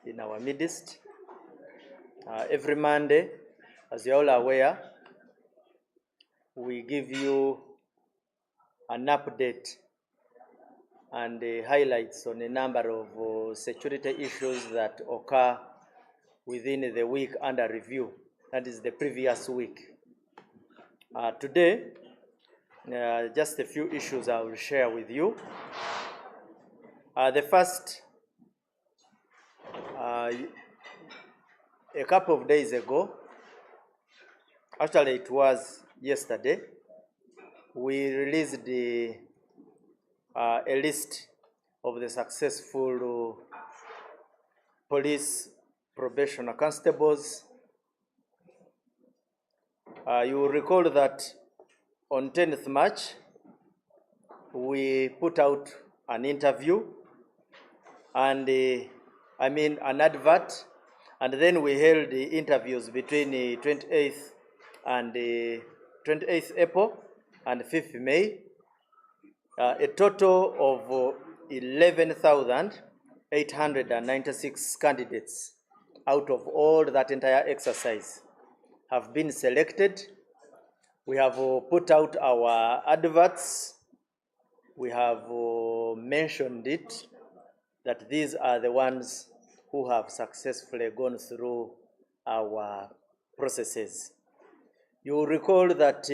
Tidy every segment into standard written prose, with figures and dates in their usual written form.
in our midst. Every Monday, as you're all aware, we give you an update and highlights on a number of security issues that occur within the week under review, that is the previous week. Today, just a few issues I will share with you. The first, a couple of days ago, actually it was yesterday, we released a list of the successful police probation constables. You will recall that on 10th March, we put out an interview and an advert, and then we held the interviews between 28th and 28th April and 5th May. A total of 11,896 candidates out of all that entire exercise have been selected. We have put out our adverts. We have mentioned it, that these are the ones who have successfully gone through our processes. You will recall that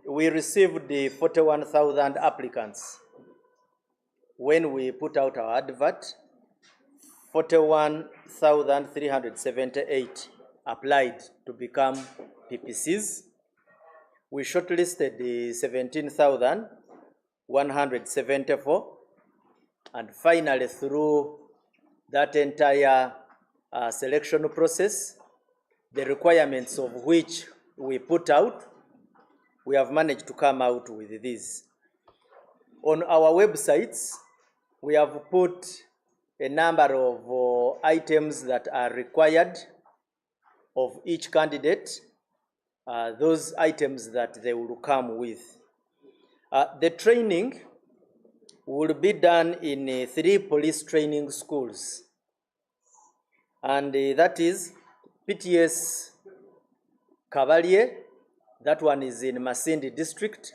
we received 41,000 applicants. When we put out our advert, 41,378 applied to become PPCs. We shortlisted 17,174, and finally through that entire selection process, the requirements of which we put out, we have managed to come out with these. On our websites, we have put a number of items that are required of each candidate, those items that they will come with. The training will be done in 3 police training schools, and that is PTS Cavalier, that one is in Masindi district.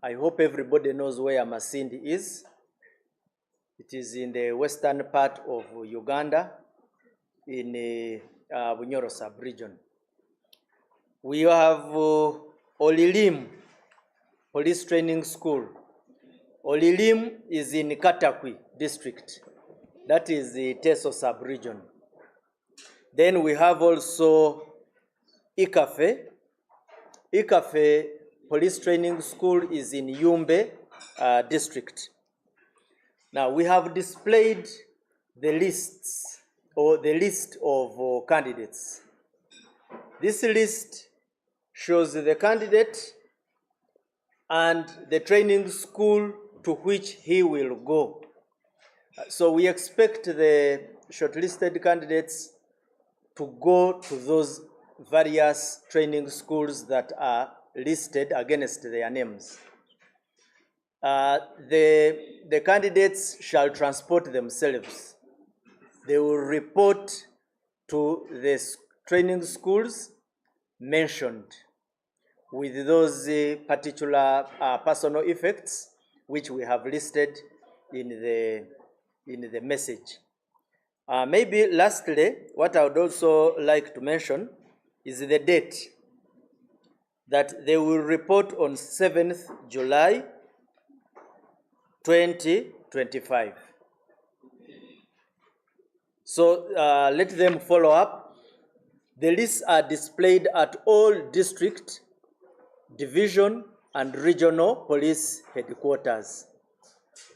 I hope everybody knows where Masindi is. It is in the western part of Uganda, in Bunyoro sub-region. We have Olilim Police Training School. Olilim is in Katakwi district. That is the Teso sub-region. Then we have also Ikafe. Ikafe Police Training School is in Yumbe district. Now we have displayed the lists, or the list of candidates. This list shows the candidate and the training school to which he will go. So we expect the shortlisted candidates to go to those various training schools that are listed against their names. The candidates shall transport themselves. They will report to the training schools mentioned with those particular personal effects which we have listed in the message. Maybe lastly, what I would also like to mention is the date that they will report on 7th July 2025. So let them follow up. The lists are displayed at all district, division, and regional police headquarters.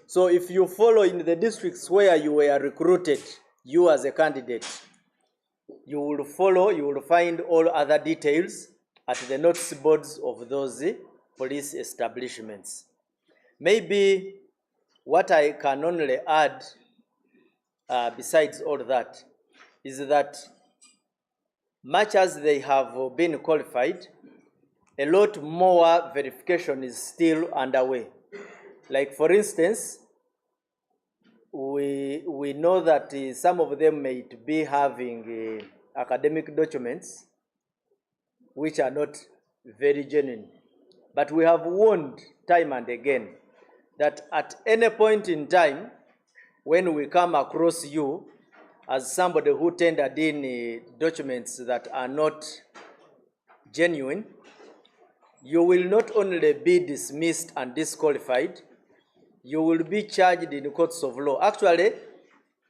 So if you follow in the districts where you were recruited, you as a candidate, you will find all other details at the notice boards of those police establishments. Maybe what I can only add, besides all that, is that much as they have been qualified, a lot more verification is still underway. Like for instance, we know that some of them may be having academic documents which are not very genuine. But we have warned time and again that at any point in time, when we come across you as somebody who tendered in documents that are not genuine, you will not only be dismissed and disqualified, you will be charged in courts of law. Actually,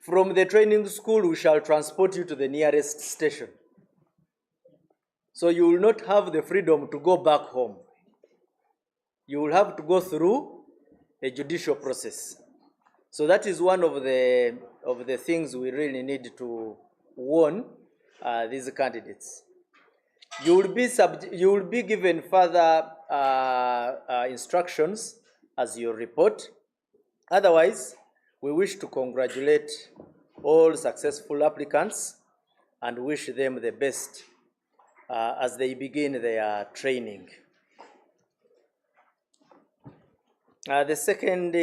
from the training school, we shall transport you to the nearest station. So you will not have the freedom to go back home. You will have to go through a judicial process. So that is one of the things we really need to warn these candidates. You will be given further instructions as you report. Otherwise, we wish to congratulate all successful applicants and wish them the best as they begin their training. The second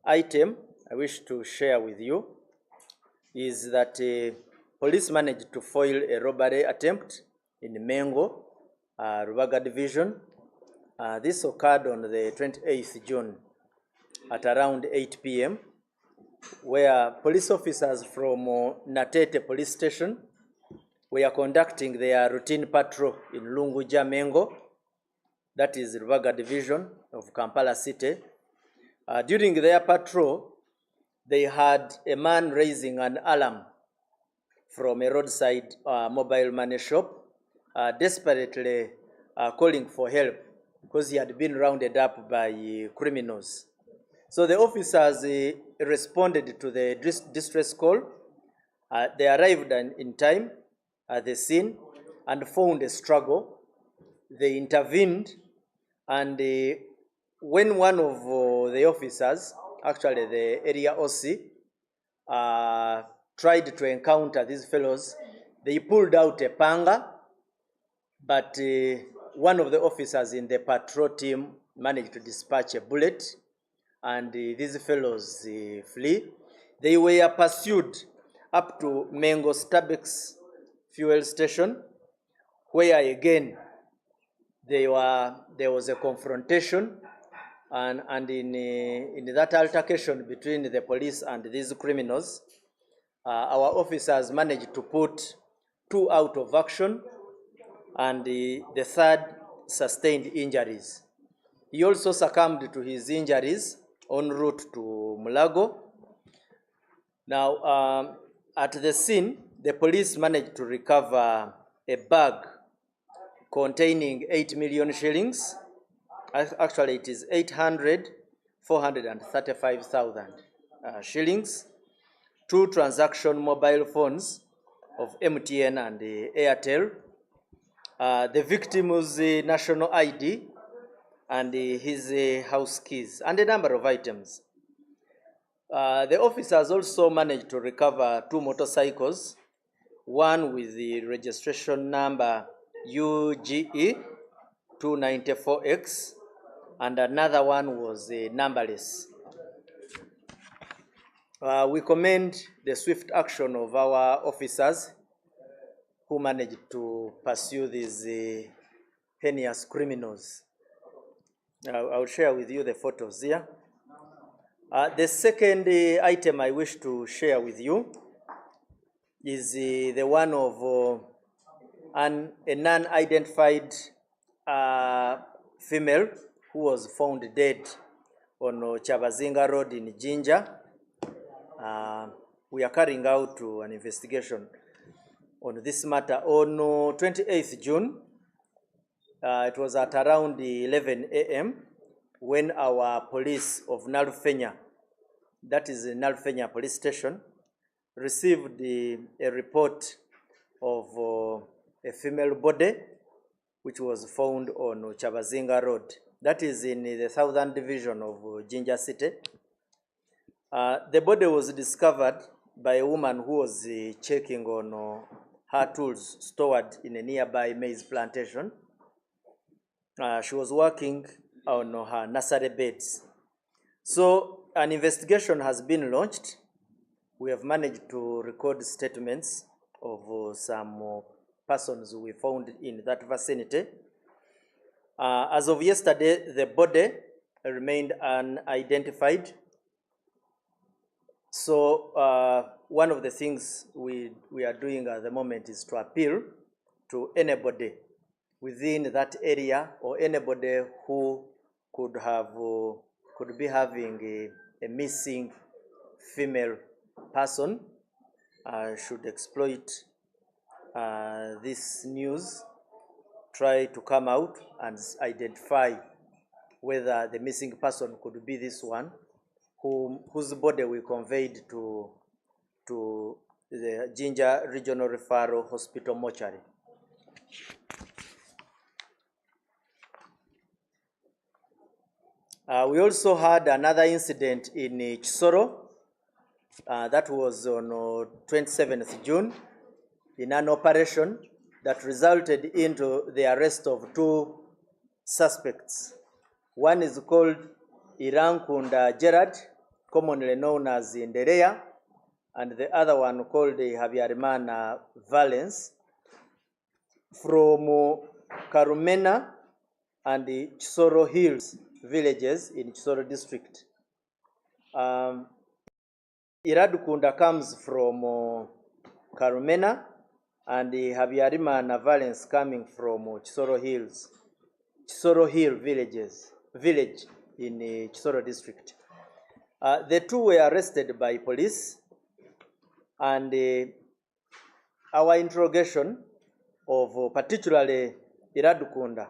item I wish to share with you is that police managed to foil a robbery attempt in Mengo, Rubaga Division. This occurred on the 28th June at around 8 p.m., where police officers from Natete Police Station were conducting their routine patrol in Lunguja Mengo, that is Rubaga Division of Kampala City. During their patrol, they had a man raising an alarm from a roadside mobile money shop, desperately calling for help because he had been rounded up by criminals. So the officers responded to the distress call. They arrived in time at the scene and found a struggle. They intervened, and when one of the officers, actually the area OC, tried to encounter these fellows, they pulled out a panga, but one of the officers in the patrol team managed to dispatch a bullet, and these fellows flee. They were pursued up to Mengo Starbucks fuel station, where again there was a confrontation, and in that altercation between the police and these criminals, our officers managed to put 2 out of action, and the third sustained injuries. He also succumbed to his injuries en route to Mulago. Now, at the scene, the police managed to recover a bag containing 8 million shillings. Actually, it is 435,000 shillings, 2 transaction mobile phones of MTN and Airtel, the victim's national ID, and his house keys, and a number of items. The officers also managed to recover 2 motorcycles, one with the registration number UGE 294X, and another one was numberless. We commend the swift action of our officers who managed to pursue these heinous criminals. I'll share with you the photos here. The second item I wish to share with you is the one of a non-identified female who was found dead on Chabazinga Road in Jinja. We are carrying out an investigation on this matter. On 28th June, it was at around 11 a.m. when our police of Nalufenya, that is the Nalufenya police station, received a report of a female body which was found on Chabazinga Road. That is in the southern division of Jinja City. The body was discovered by a woman who was checking on her tools stored in a nearby maize plantation. She was working on her nursery beds. So an investigation has been launched. We have managed to record statements of some persons we found in that vicinity. As of yesterday, the body remained unidentified. So one of the things we are doing at the moment is to appeal to anybody within that area or anybody who could be having a missing female person should exploit this news, try to come out and identify whether the missing person could be this one, whose body we conveyed to the Jinja Regional Referral Hospital mortuary. We also had another incident in Chisoro. That was on 27th June in an operation that resulted into the arrest of 2 suspects. One is called Irankunda Gerard, commonly known as Ndereya, and the other one called Habyarimana Valence, from Karumena and the Chisoro Hills villages in Chisoro district. Iradukunda comes from Karumena, and the Habyarimana Valence coming from Chisoro Hills, Chisoro Hill village in Chisoro district. The 2 were arrested by police, and our interrogation of particularly Irankunda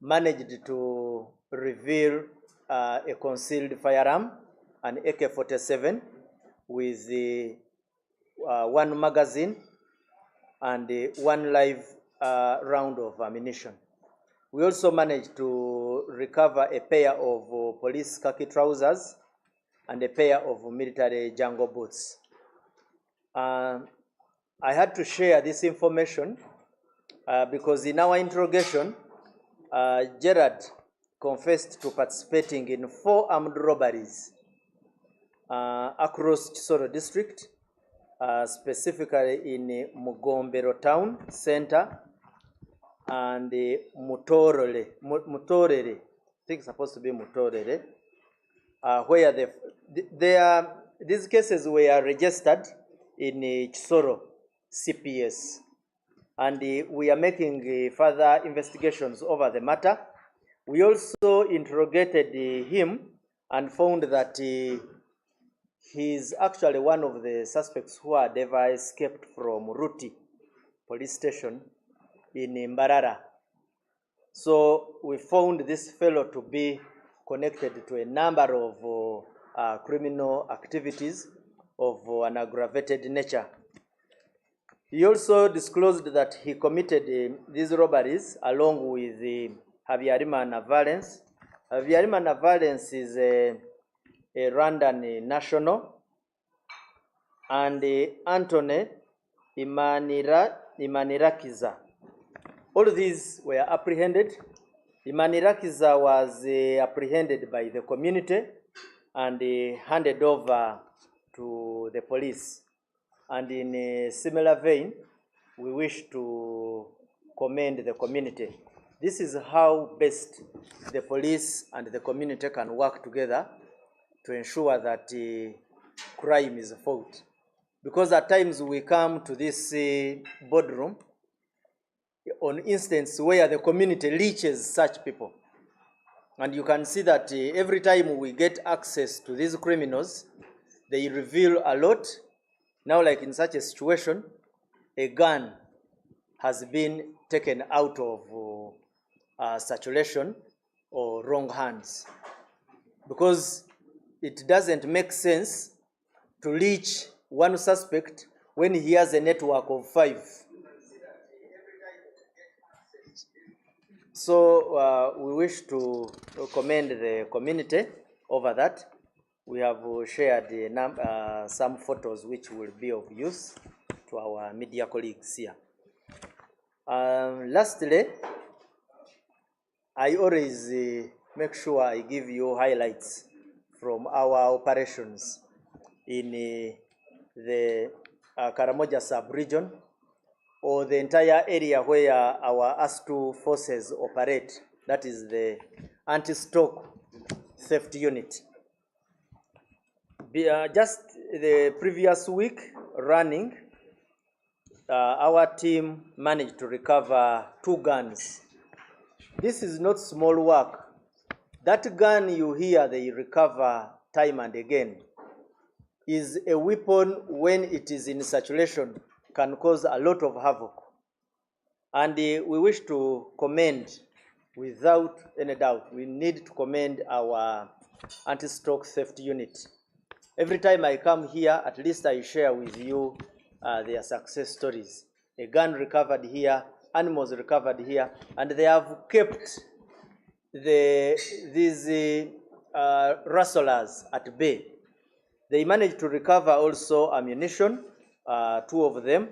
managed to reveal a concealed firearm, an AK-47 with 1 magazine and 1 live round of ammunition. We also managed to recover a pair of police khaki trousers and a pair of military jungle boots. I had to share this information because in our interrogation, Gerard confessed to participating in 4 armed robberies across Chisoro district, specifically in Mugombero town center and Mutorere, I think it's supposed to be Mutorere, where these cases were registered in Chisoro CPS. And we are making further investigations over the matter. We also interrogated him and found that he is actually one of the suspects who had ever escaped from Ruti police station in Mbarara. So we found this fellow to be connected to a number of criminal activities of an aggravated nature. He also disclosed that he committed these robberies along with Habyarimana Valence. Habyarimana Valence is a Rwandan national, and Anthony Imanirakiza. All these were apprehended. Imanirakiza was apprehended by the community and handed over to the police. And in a similar vein, we wish to commend the community. This is how best the police and the community can work together to ensure that crime is fought. Because at times we come to this boardroom on instance where the community reaches such people. And you can see that every time we get access to these criminals, they reveal a lot. Now, like in such a situation, a gun has been taken out of circulation or wrong hands. Because it doesn't make sense to reach one suspect when he has a network of 5. So we wish to commend the community over that. We have shared some photos which will be of use to our media colleagues here. Lastly, I always make sure I give you highlights from our operations in the Karamoja sub-region, or the entire area where our ASTU forces operate, that is the anti-stock theft unit. Just the previous week running, our team managed to recover 2 guns. This is not small work. That gun you hear they recover time and again is a weapon when it is in circulation, can cause a lot of havoc. And we wish to commend, without any doubt, we need to commend our anti-stock theft unit. Every time I come here, at least I share with you their success stories. A gun recovered here, animals recovered here, and they have kept these rustlers at bay. They managed to recover also ammunition, 2 of them.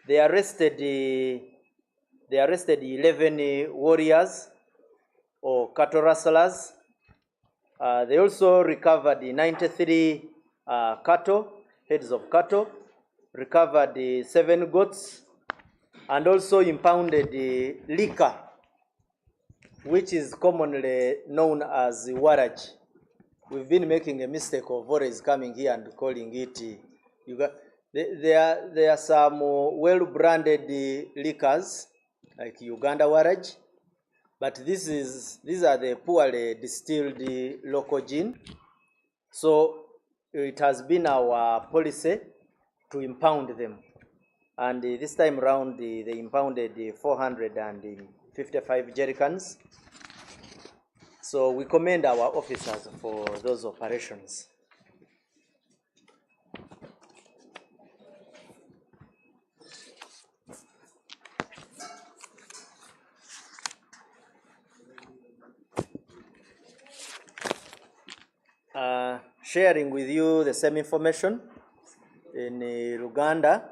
They arrested 11 warriors or cattle rustlers. They also recovered 93 cattle, heads of cattle, recovered 7 goats, and also impounded liquor, which is commonly known as waraj. We've been making a mistake of always coming here and calling it. There are some well-branded liquors like Uganda waraj, but these are the poorly distilled local gin. So it has been our policy to impound them, and this time around they impounded 455 jerrycans. So we commend our officers for those operations. Sharing with you the same information in Uganda.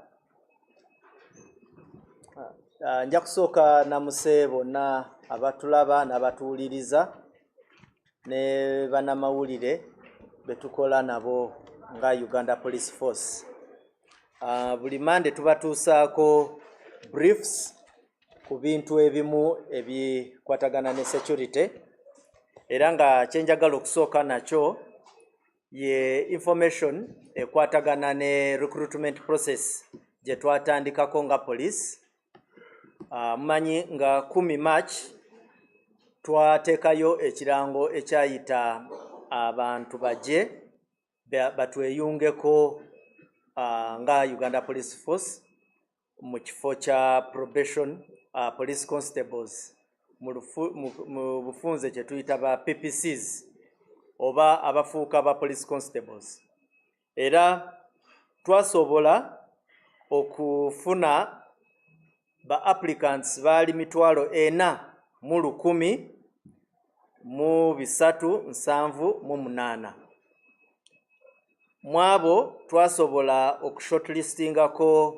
Nja kusooka namuse bonna abatulaba n'abatuwuliriza ne bannamawulire betukola nabo nga Uganda Police Force. Buli mande tubatuusaako briefs ku bintu ebimu ebikwatagana ne security, era nga kyenjagala okusooka nakyo ye information ekwatagana ne recruitment process gye twatandikako nga police. Mmanyi nga 10 March twateekayo ekirango ekyayita abantu bajje batweyungeko nga Uganda Police Force mu kifo kya probation police constables mu bufunze kye tuyita ba PPCs oba abafuuka ba police constables. Era twasobola okufuna ba applicants baali 40,378. Mwabo twasobola okushortlistingako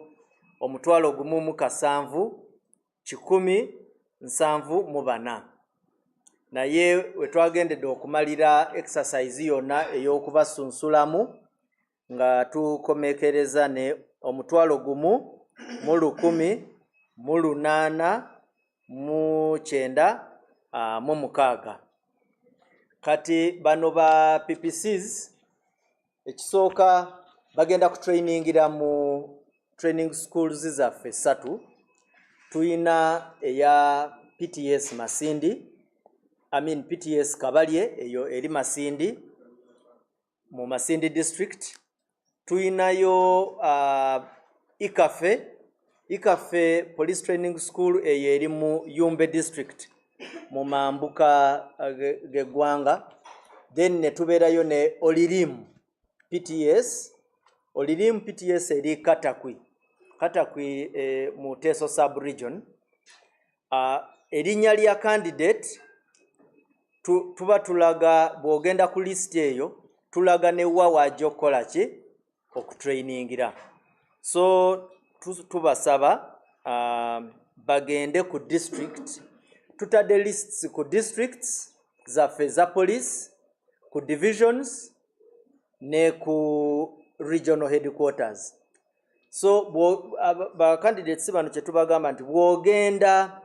17,174. Naye wetwagendedde okumalira exercise yonna ey'okubasunsulamu nga tukomekereza ne 1,108,906. Kati bano ba PPCs ekisooka bagenda ku trainingira mu training schools zaffe 3. Tuyina eya PTS Masindi, PTS Kabalye eyo eri Masindi mu Masindi district. Tuyinayo Ikafe Police Training School eyo eri mu Yumbe district mu mambuka geggwanga. Then netubeerayo ne Olirim PTS. Olirim PTS eri Katakwi mu Teso sub-region. Erinnya lya candidate tuba tulaga bw'ogenda ku list eyo tulaga ne wa wajja okukola ki okutrainingira. So tubasaba bagende ku district. Tutadde lists ku districts zaffe za police ku divisions ne ku regional headquarters. So ba candidates bano kye tubagamba nti bw'ogenda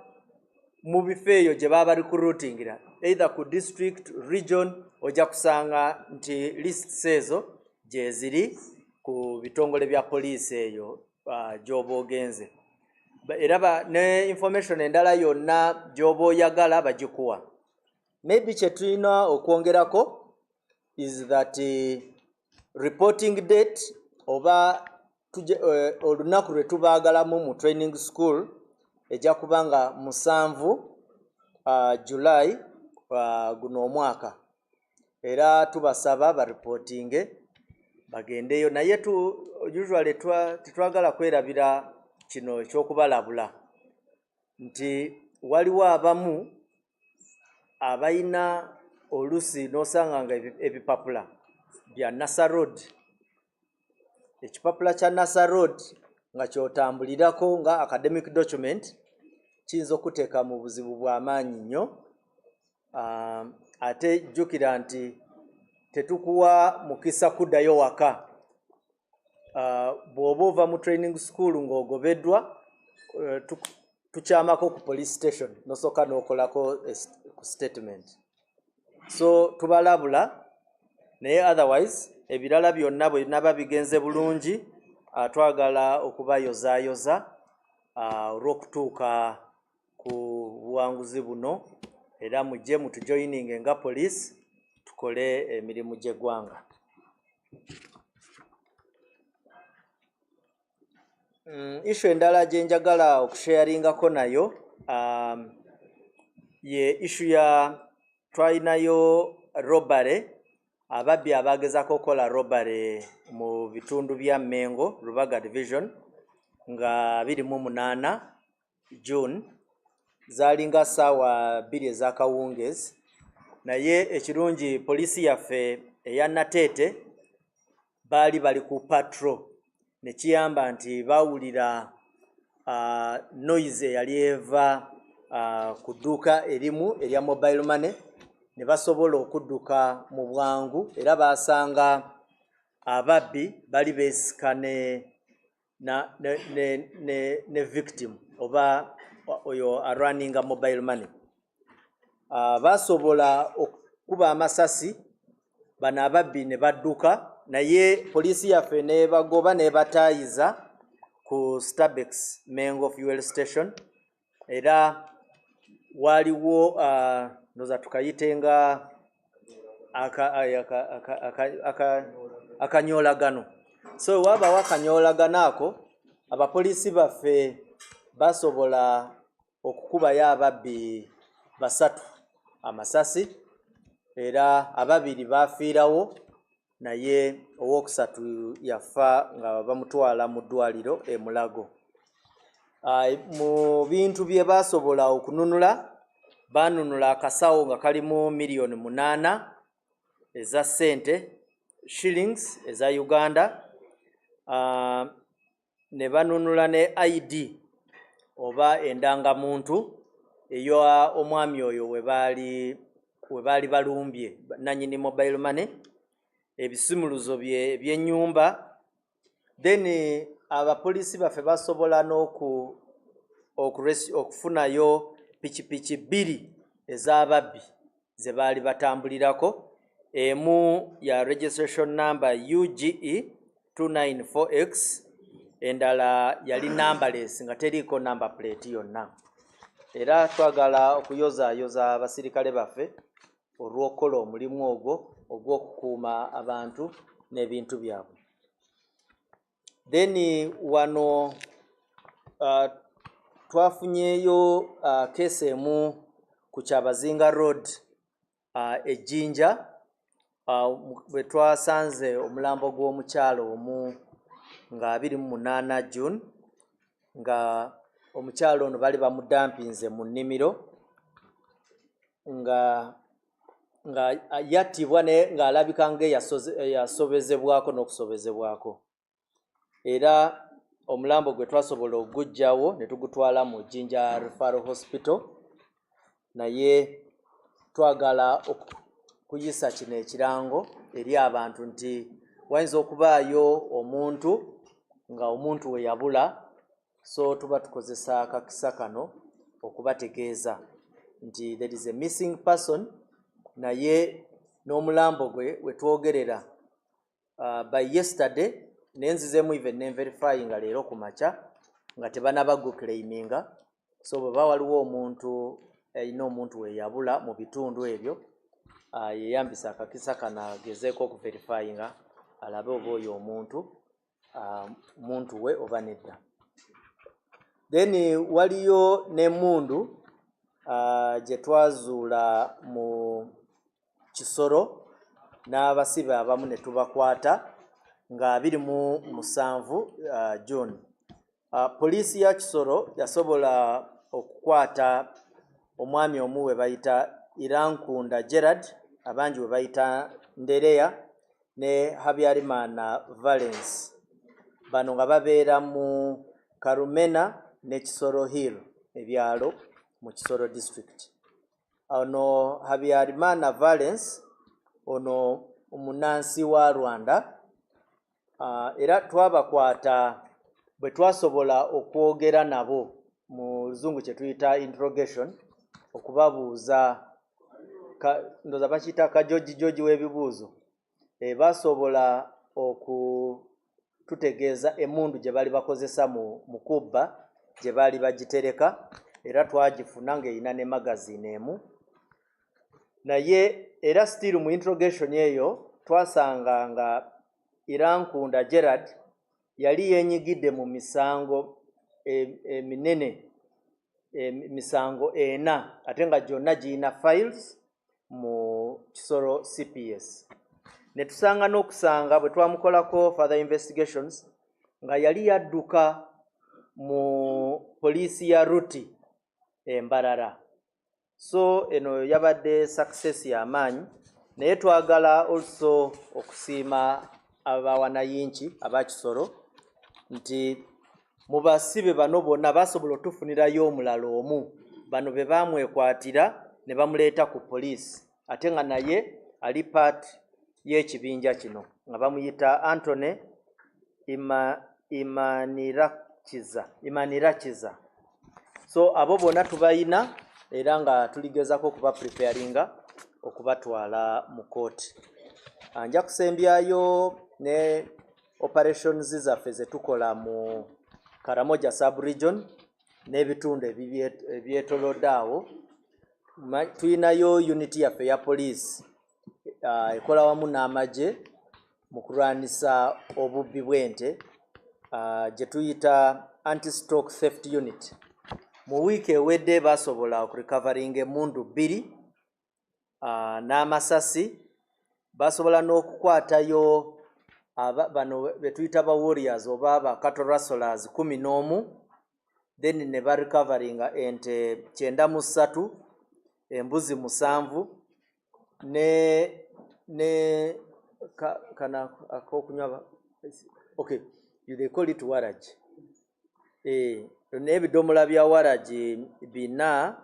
mu bifo eyo gye baba recruitingira either ku district region ojja kusanga nti lists ezo gye ziri ku bitongole bya poliisi eyo gy'oba ogenze. Era ne information endala yonna gy'oba oyagala bagikuwa. Maybe kye tulina okwongerako is that reporting date oba olunaku lwe tubaagalamu mu training school ejja kubanga 7 July guno omwaka. Era tubasaba bareportinge bagendeyo, naye usually tetwagala kwerabira kino ekyokubalabula nti waliwo abamu abayina olusi n'osanga nga ebipapula bya NASA Road, ekipapula kya NASA Road nga kyotambulirako nga academic document kiyinza okuteeka mu buzibu bw'amaanyi nnyo. Ate jjukira nti tetukuwa mukisa kuddayo waka. Bw'oba ova mu training school ng'ogobeddwa tukyamako ku police station nosooka n'okolako statement. So tubalabula, naye otherwise ebirala byonna bwe binaba bigenze bulungi twagala okubayozaayoza olw'okutuuka ku buwanguzi buno, era mujje mutujoyininge nga police tukole emirimu gy'eggwanga. Issue endala gye njagala okusharingako nayo ye issue ya twalinayo robbery, ababbi abagezako okukola robbery mu bitundu bya Mengo Rubaga division nga 28 June zalinga ssaawa 2 ez'akawungeezi. Naye ekirungi poliisi yaffe eya Nateete baali bali ku patrol ne kiyamba nti bawulira noise eyali eva ku dduuka erimu erya mobile money ne basobola okudduka mu bwangu, era basanga ababbi bali beesika ne victim oba oyo arunninga mobile money. Basobola okuba amasasi bano ababbi ne badduka, naye poliisi yaffe nebagoba nebataayiza ku Starbex Mengo fuel station. Era waliwo noza tukayitenga akanyolagano. So wabawo akanyolagano ako, abapoliisi baffe basobola okukubayo ababbi 3 amasasi, era 2 bafiirawo, naye owookusatu yafa nga bamutwala mu ddwaliro e Mulago. Mu bintu bye basobola okununula, banunula akasawo nga kalimu $8,000,000 eza ssente shillings eza Uganda, ne banunula ne ID oba endangamuntu eyo omwami oyo we baali balumbye nanyini mobile money, ebisimuluzo by'ennyumba. Then abapoliisi baffe basobola okufunayo pikipiki 2 ez'ababbi ze baali batambulirako. Emu ya registration number UGE 294X, endala yali numberless nga teriiko number plate yonna. Era twagala okuyozaayoza abasirikale baffe olw'okukola omulimu ogwo ogw'okukuuma abantu n'ebintu byabwe. Then wano twafunyeyo keesi emu ku Kyabazinga Road ejjinja, bwe twasanze omulambo gw'omukyalo omu nga 28 June nga omukyalo ono bali bamudampinze mu nnimiro nga yattibwa ng'alabika yasobezebwako n'okusobezebwako. Era omulambo gwe twasobola okugugyawo ne tugutwala mu Jinja Referral Hospital, naye twagala okuyisa kino ekirango eri abantu nti wayinza okubaayo omuntu nga omuntu we yabula, so tuba tukozesa akakisa kano okubategeeza nti there is a missing person, naye n'omulambo gwe wetwogerera by yesterday nenzizemu even nenverifyinga leero ku makya nga tebanaba guclaiminga. So bweba waliwo omuntu ayina omuntu we yabula mu bitundu ebyo yeyambisa akakisa kano agezeeko okuverifyinga alabe oba oyo omuntu we oba nedda. Then waliyo n'emmundu gye twazuula mu Kisoro n'abasibe abamu ne tubakwata nga 27 June. Poliisi ya Kisoro yasobola okukwata omwami omu we bayita Irankunda Gerard, abangi we bayita Ndereya, ne Habyarimana Valence. Bano nga babeera mu Karumena ne Kisoro Hill ebyalo mu Kisoro district. Ono Habyarimana Valence ono omunansi wa Rwanda, era twabakwata bwe twasobola okwogera nabo mu Luzungu kye tuyita interrogation, okubabuuza ndoza bakiyita kajoji w'ebibuuzo. Basobola okututegeeza emmundu gye bali bakozesa mu kubba gye bali bagitereka, era twagifuna ng'erina ne magazine emu. Naye era still mu interrogation eyo twasanga nga Irankunda Gerard yali yenyigidde mu misango eminene, misango 4, ate nga gyonna giyina files mu Kisoro CPS. Ne tusanga n'okusanga bwe twamukolako further investigations nga yali yadduka mu poliisi ya Ruti Mbarara. So eno yabadde success y'amaanyi, naye twagala also okusiima abawanayinki aba Kisoro nti mu basibe bano bonna basobola otufunirayo omulala omu, bano be bamwekwatira ne bamuleeta ku poliisi, ate nga naye ali part y'ekibinja kino nga bamuyita Anthony Imanirakiza. So abo bonna tubayina era nga tuligezaako okuba preparinga okubatwala mu kooti. Nja kusembyayo ne operations zaffe ze tukola mu Karamoja sub-region n'ebitundu ebyetolodde awo. Tuyinayo unity yaffe ya poliisi ekola wamu n'amagye mu kulwanisa obubbi bw'ente gye tuyita anti-stroke theft unit. Mu wiiki ewedde basobola okurecoveringa emmundu 2 n'amasasi. Basobola n'okukwatayo bano be tuyita ba warriors oba ba cattle rustlers 11, then ne barecoveringa ente 93, embuzi 7 ne kana akokunywa, okay, they call it waragi. N'ebidomola bya waragi bina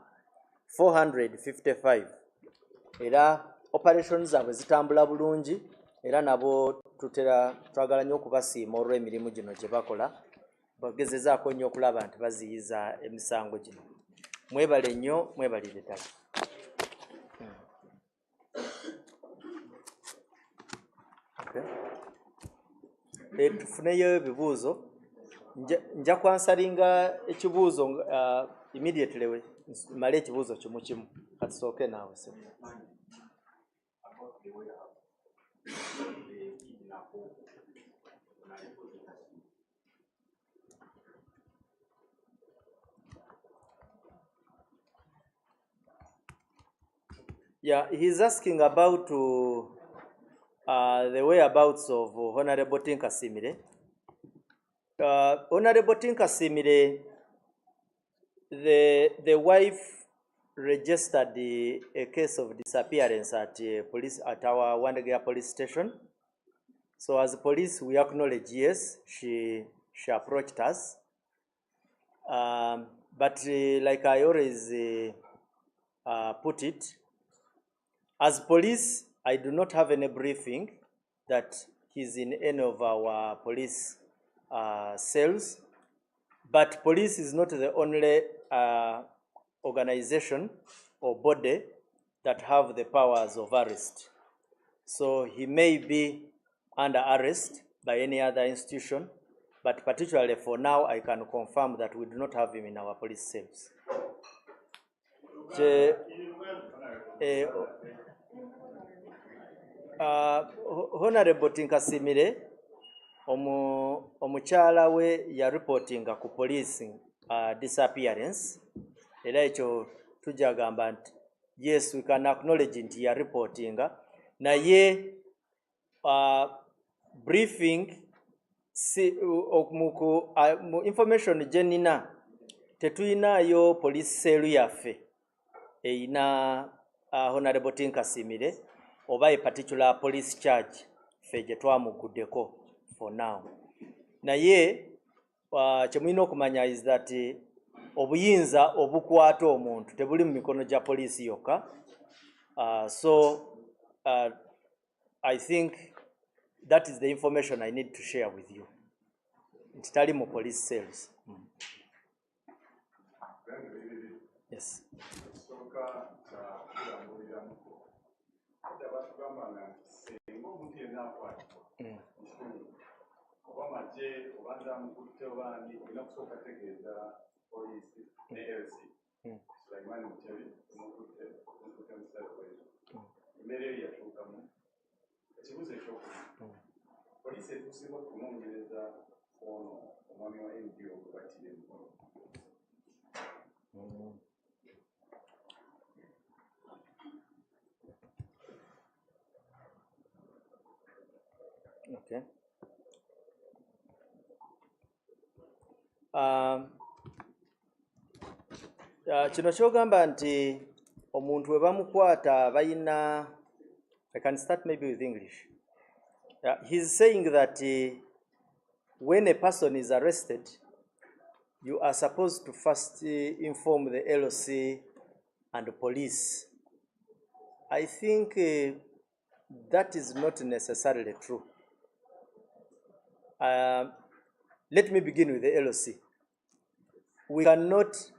455. Era operations zaabwe zitambula bulungi, era nabo twagala nnyo okubasiima olw'emirimu gino gye bakola. Bagezezaako nnyo okulaba nti baziyiza emisango gino. Mwebale nnyo, mwebalire ddala. Tufuneyo ebibuuzo. Nja kwansalinga ekibuuzo immediately male ekibuuzo kimu kimu. Katusooke naawe se. Yeah, he's asking about the whereabouts of Honorable Tinkasimire. Honorable Tinkasimire, the wife registered a case of disappearance at our Wandegea police station. So as police, we acknowledge, yes, she approached us. But like I always put it, As police, I do not have any briefing that he's in any of our police cells, but police is not the only organization or body that have the powers of arrest. So he may be under arrest by any other institution, but particularly for now, I can confirm that we do not have him in our police cells. Honorable Tinkasimire, omukyala we ya reportinga ku police disappearance. Era ekyo tujagamba nti yes, we can acknowledge nti ya reportinga. Naye briefing information jenina tetuyinayo police cell yaffe eyina Honorable Tinkasimire oba a particular police charge ffe gye twamuguddeko for now. Naye kyemulina okumanya is that obuyinza obukwata omuntu tebuli mu mikono gya poliisi yokka. I think that is the information I need to share with you. Nti tali mu police cells. Yes. Okay. Kino kyogamba nti omuntu we bamukwata bayina. I can start maybe with English. He's saying that when a person is arrested, you are supposed to first inform the LOC and the police. I think that is not necessarily true. Let me begin with the LOC. We cannot,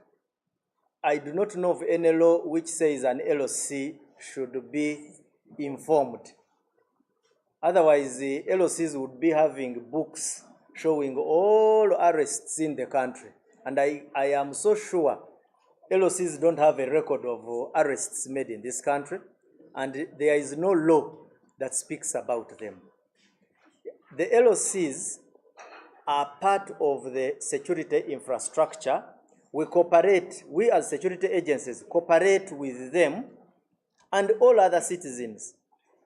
I do not know of any law which says an LOC should be informed. Otherwise, the LOCs would be having books showing all arrests in the country. And I am so sure LOCs don't have a record of arrests made in this country, and there is no law that speaks about them. The LOCs are part of the security infrastructure. We cooperate, we as security agencies cooperate with them and all other citizens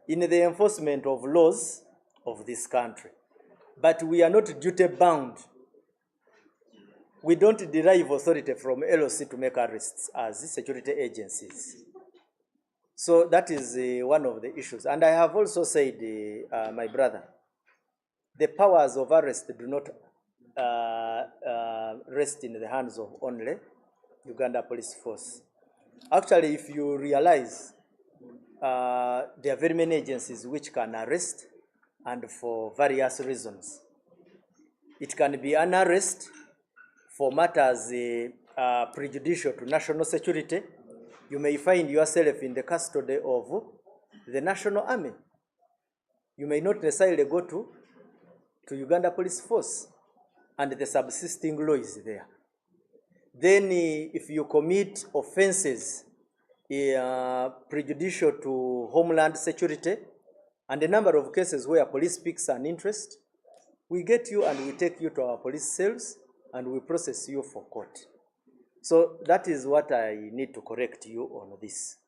in the enforcement of laws of this country. But we are not duty bound. We don't derive authority from LOC to make arrests as security agencies. So that is one of the issues. And I have also said, my brother, the powers of arrest do not rest in the hands of only Uganda Police Force. Actually, if you realize, there are very many agencies which can arrest, and for various reasons. It can be an arrest for matters prejudicial to national security. You may find yourself in the custody of the National Army. You may not necessarily go to Uganda Police Force, and the subsisting law is there. Then if you commit offenses prejudicial to homeland security, and a number of cases where police picks an interest, we get you and we take you to our police cells and we process you for court. So that is what I need to correct you on this.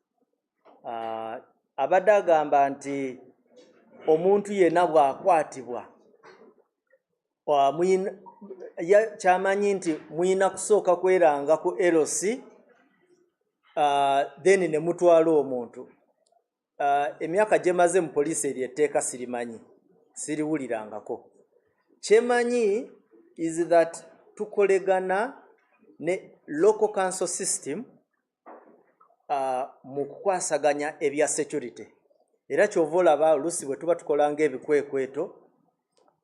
Abadde agamba nti omuntu yenna bw'akwatibwa kyamanyi nti muyina kusooka kweranga ku LOC then ne mutwala omuntu. Emyaka gye maze mu poliisi eryo etteeka sirimanyi, siriwulirangako. Kyemanyi is that tukolegana ne local council system mu kukwasaganya ebya security. Era kyova olaba oluusi bwe tuba tukola ng'ebikwekweto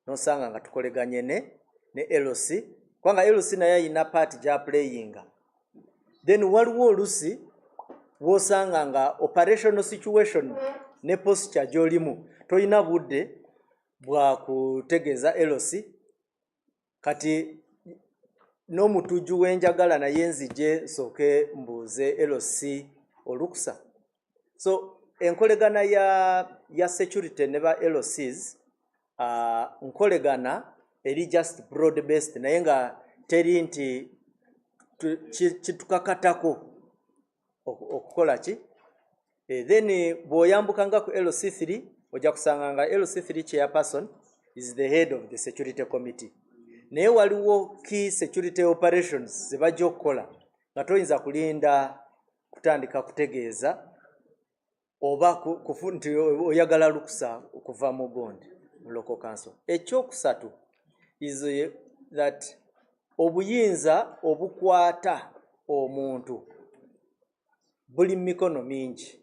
nosanga nga tukoleganye ne LC, kubanga LC naye ayina part gya playinga. Then waliwo oluusi wosanga nga operational situation ne posture gy'olimu toyina budde bwa kutegeeza LC, kati n'omutujju w'enjagala naye nzije sooke mbuuze LC olukusa. So enkolegana ya security ne ba LCs nkolegana eri just broad based naye nga teri nti kitukakatako okukola ki. Then bw'oyambuka nga ku LC3 ojja kusanga nga LC3 chairperson is the head of the security committee. Naye waliwo key security operations ze bajja okukola nga toyinza kulinda kutandika kutegeeza oba nti oyagala lukusa okuva mu bondi mu local council. Ekyokusatu is that obuyinza obukwata omuntu buli mikono mingi.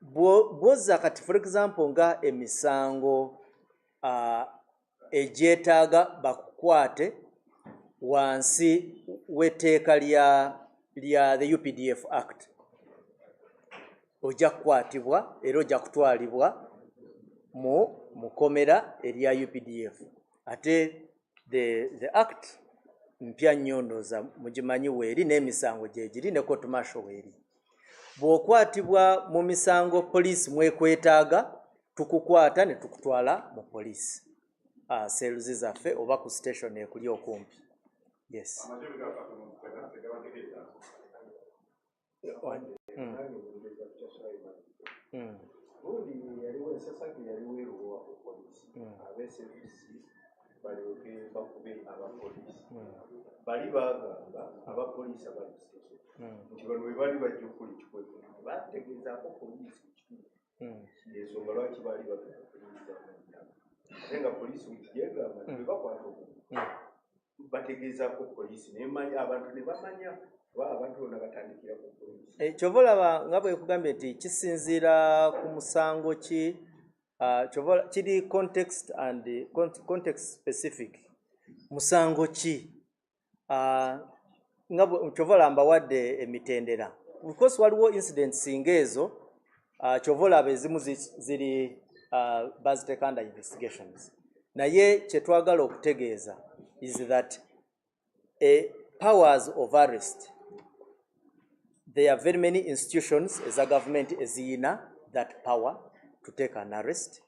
Bwozza kati for example nga emisango egyetaaga bakukwate wansi w'etteeka lya the UPDF Act, ojja kukwatibwa era ojja kutwalibwa mu komera erya UPDF. Ate the act mpya nnyo ndooza mugimanyi weeri n'emisango gyegiri ne court martial weeri. Bw'okwatibwa mu misango poliisi mwekwetaaga tukukwata ne tukutwala mu poliisi seeruzi zaffe oba ku station ekuli okumpi. Yes. Bali bagamba abapoliisi abali nti bano bwe bali bajja okukola ekikwekwe bategeezaako poliisi ensonga lwaki baali bagenda ate nga poliisi wekigegamba nti bwe bakwata omuntu bategeezaako poliisi abantu ne bamanya oba abantu bonna batandikira ku poliisi. Kyova olaba nga bwe kugambye nti kisinziira ku musango ki, kiri context and context specific. Musango ki nga kyova olaba wadde emitendera because waliwo incidents ng'ezo kyova olaba ezimu ziri baziteeka under investigations. Naye kyetwagala okutegeeza is that powers of arrest, there are very many institutions as a government eziyina that power to take an arrest.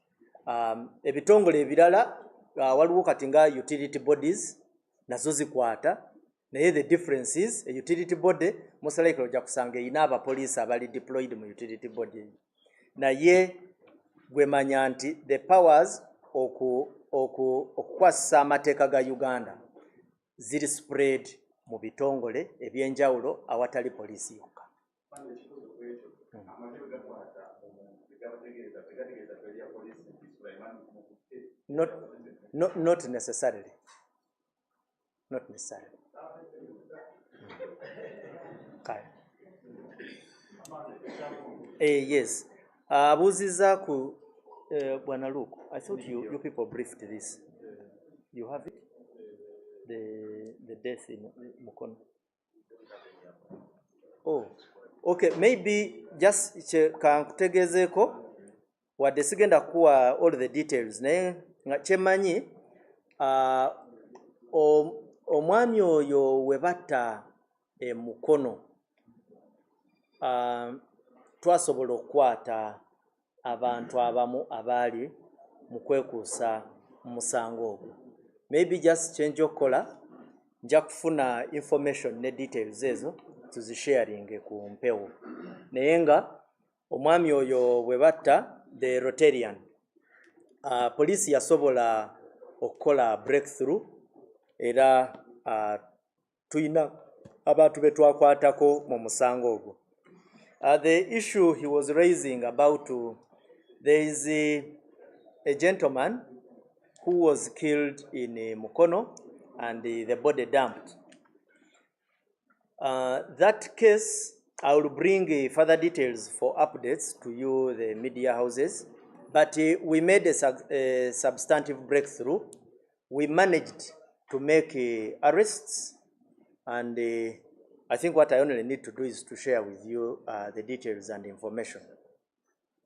Ebitongole ebirala waliwo kati nga utility bodies nazo zikwata, naye the difference is a utility body most likely ojja kusanga eyina abapoliisi abali deployed mu utility body, naye gwemanya nti the powers okukwasisa amateeka ga Uganda ziri spread mu bitongole ebyenjawulo awatali poliisi yokka. Not necessarily. Not necessarily. Yes. Abuuziza ku Bwana Luke, I thought you people briefed this. You have it? The death in Mukono. Oh, okay. Maybe just kankutegezeeko wadde sigenda kuwa all the details naye nga kyemanyi omwami oyo we batta Mukono twasobola okukwata abantu abamu abaali mu kwekuusa mu musango ogwo. Maybe just change okukola nja kufuna information ne details ezo tuzisharinge ku mpewo, naye nga omwami oyo bwe batta the Rotarian, poliisi yasobola okukola breakthrough era tuyina abantu be twakwatako mu musango ogwo. The issue he was raising about there is a gentleman who was killed in Mukono and the body dumped. That case, I will bring further details for updates to you, the media houses, but we made a substantive breakthrough. We managed to make arrests, and I think what I only need to do is to share with you the details and information.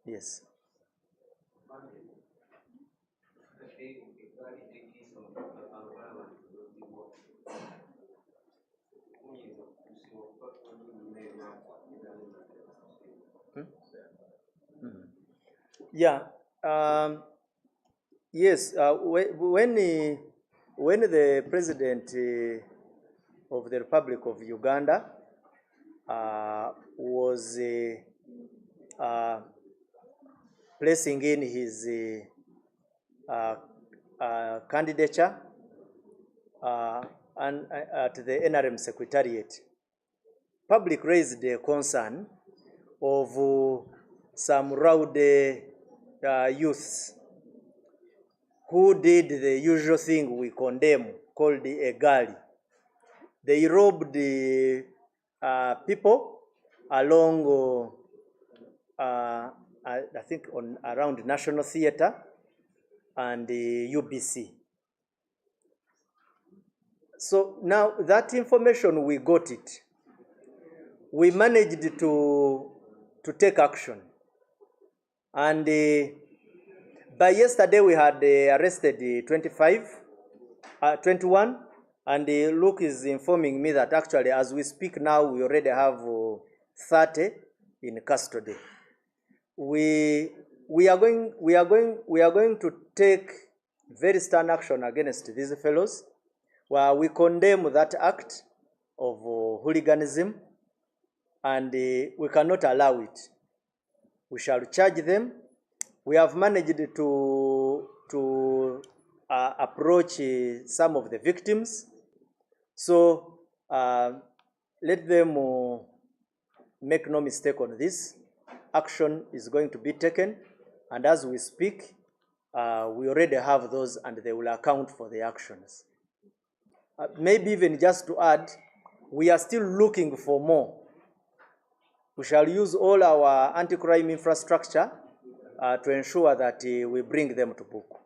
Yes. Yeah. Yes. When the president of the Republic of Uganda was placing in his candidature at the NRM Secretariat, public raised a concern of some rowdy youths who did the usual thing we condemn, called a gully. They robbed the people along, I think, around National Theatre and the UBC. So now that information, we got it. We managed to take action. And by yesterday, we had arrested 21, and Luke is informing me that actually, as we speak now, we already have 30 in custody. We are going to take very stern action against these fellows, where we condemn that act of hooliganism, and we cannot allow it. We shall charge them. We have managed to approach some of the victims. So let them make no mistake on this. Action is going to be taken, and as we speak, we already have those, and they will account for the actions. Maybe even just to add, we are still looking for more. We shall use all our anti-crime infrastructure to ensure that we bring them to book.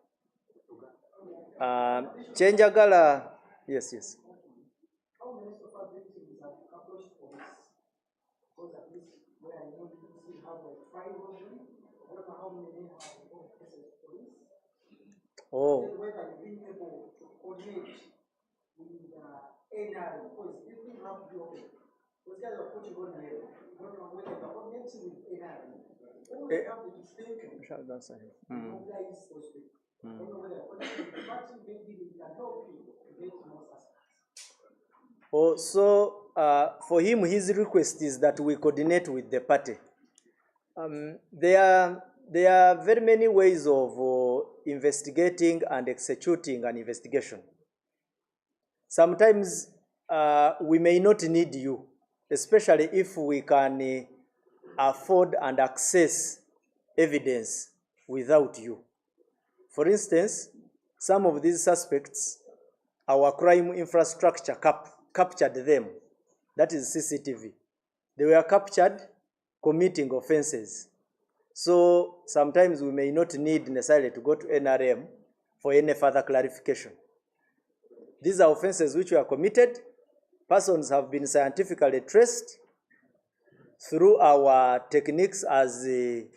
Chenjagala, yes. How many of our victims have approached police? Because at least where I know you have like 5 of them. I don't know how many have cases police. Oh. Whether you've been able to coordinate with NIRA, because this thing have to be open. Those guys are putting on the air. I don't know whether they're coordinating with NIRA. Always have the distinction. Mobilize those people. I don't know whether they're coordinating with the party, maybe they can help you to get more suspects. Oh, so for him, his request is that we coordinate with the party. There are very many ways of investigating and executing an investigation. Sometimes we may not need you, especially if we can afford and access evidence without you. For instance, some of these suspects, our crime infrastructure captured them. That is CCTV. They were captured committing offenses. So sometimes we may not need necessarily to go to NRM for any further clarification. These are offenses which were committed. Persons have been scientifically traced through our techniques as the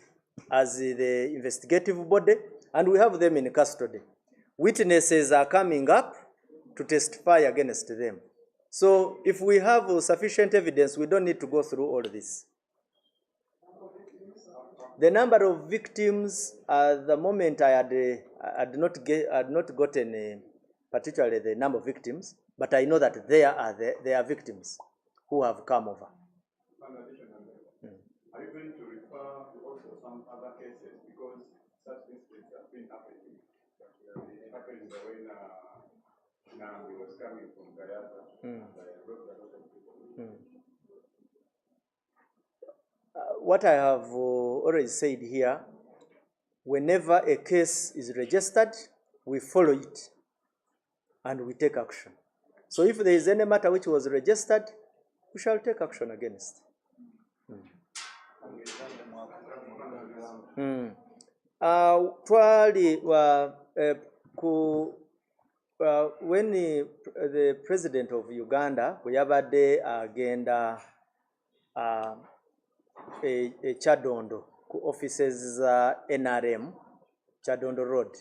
investigative body, and we have them in custody. Witnesses are coming up to testify against them. So if we have sufficient evidence, we don't need to go through all this. The number of victims, at the moment, I had not gotten particularly the number of victims, but I know that there are victims who have come over. Are you going to refer to also some other cases, because such incidents have been happening? It happened when Naguru was coming from Gayata, and I wrote a lot of people. What I have already said here, whenever a case is registered, we follow it and we take action. So if there is any matter which was registered, we shall take action against. Twali when the president of Uganda bwe yabadde agenda Chadondo ku offices za NRM Chadondo Road,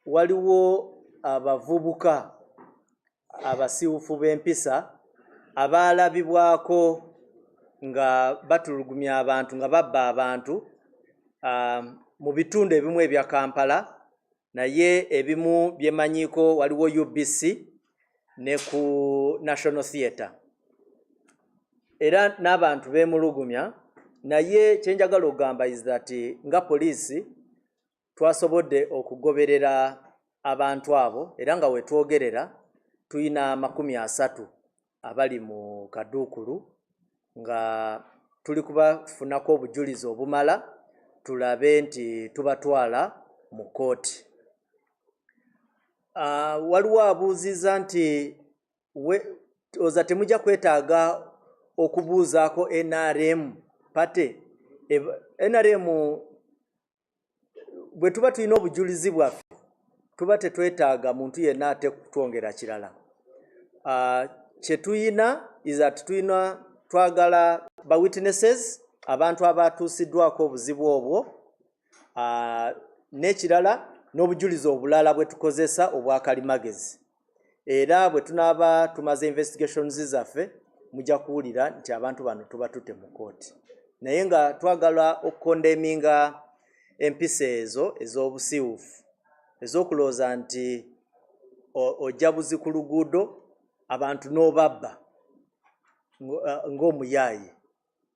waliwo abavubuka abasiiwufu b'empisa abaalabibwako nga batulugumya abantu nga babba abantu mu bitundu ebimu ebya Kampala, naye ebimu byemanyiiko waliwo UBC ne ku National Theatre, era n'abantu beemulugumya. Naye kyenjagala okugamba is that nga poliisi twasobodde okugoberera abantu abo, era nga wetwogerera tuyina 30 abali mu kaduukulu nga tuli kubafunako obujulizi obumala tulabe nti tubatwala mu kooti. Waliwo abuuziza nti oza temujja kwetaaga okubuuzaako NRM pate. NRM bwe tuba tulina obujulizi bwaffe tuba tetwetaaga muntu yenna ate kutwongera kirala. Kye tuyina is that twagala ba witnesses, abantu abatuusiddwako obuzibu obwo, n'ekirala n'obujulizi obulala bwe tukozesa obwakalimagezi. Era bwe tunaaba tumaze investigations zaffe mujja kuwulira nti abantu bano tuba tutte mu kooti. Naye nga twagala okukondeminga empisa ezo ez'obusiiwufu ez'okulowooza nti ojja buzi ku luguudo abantu n'obabba ng'omuyaaye.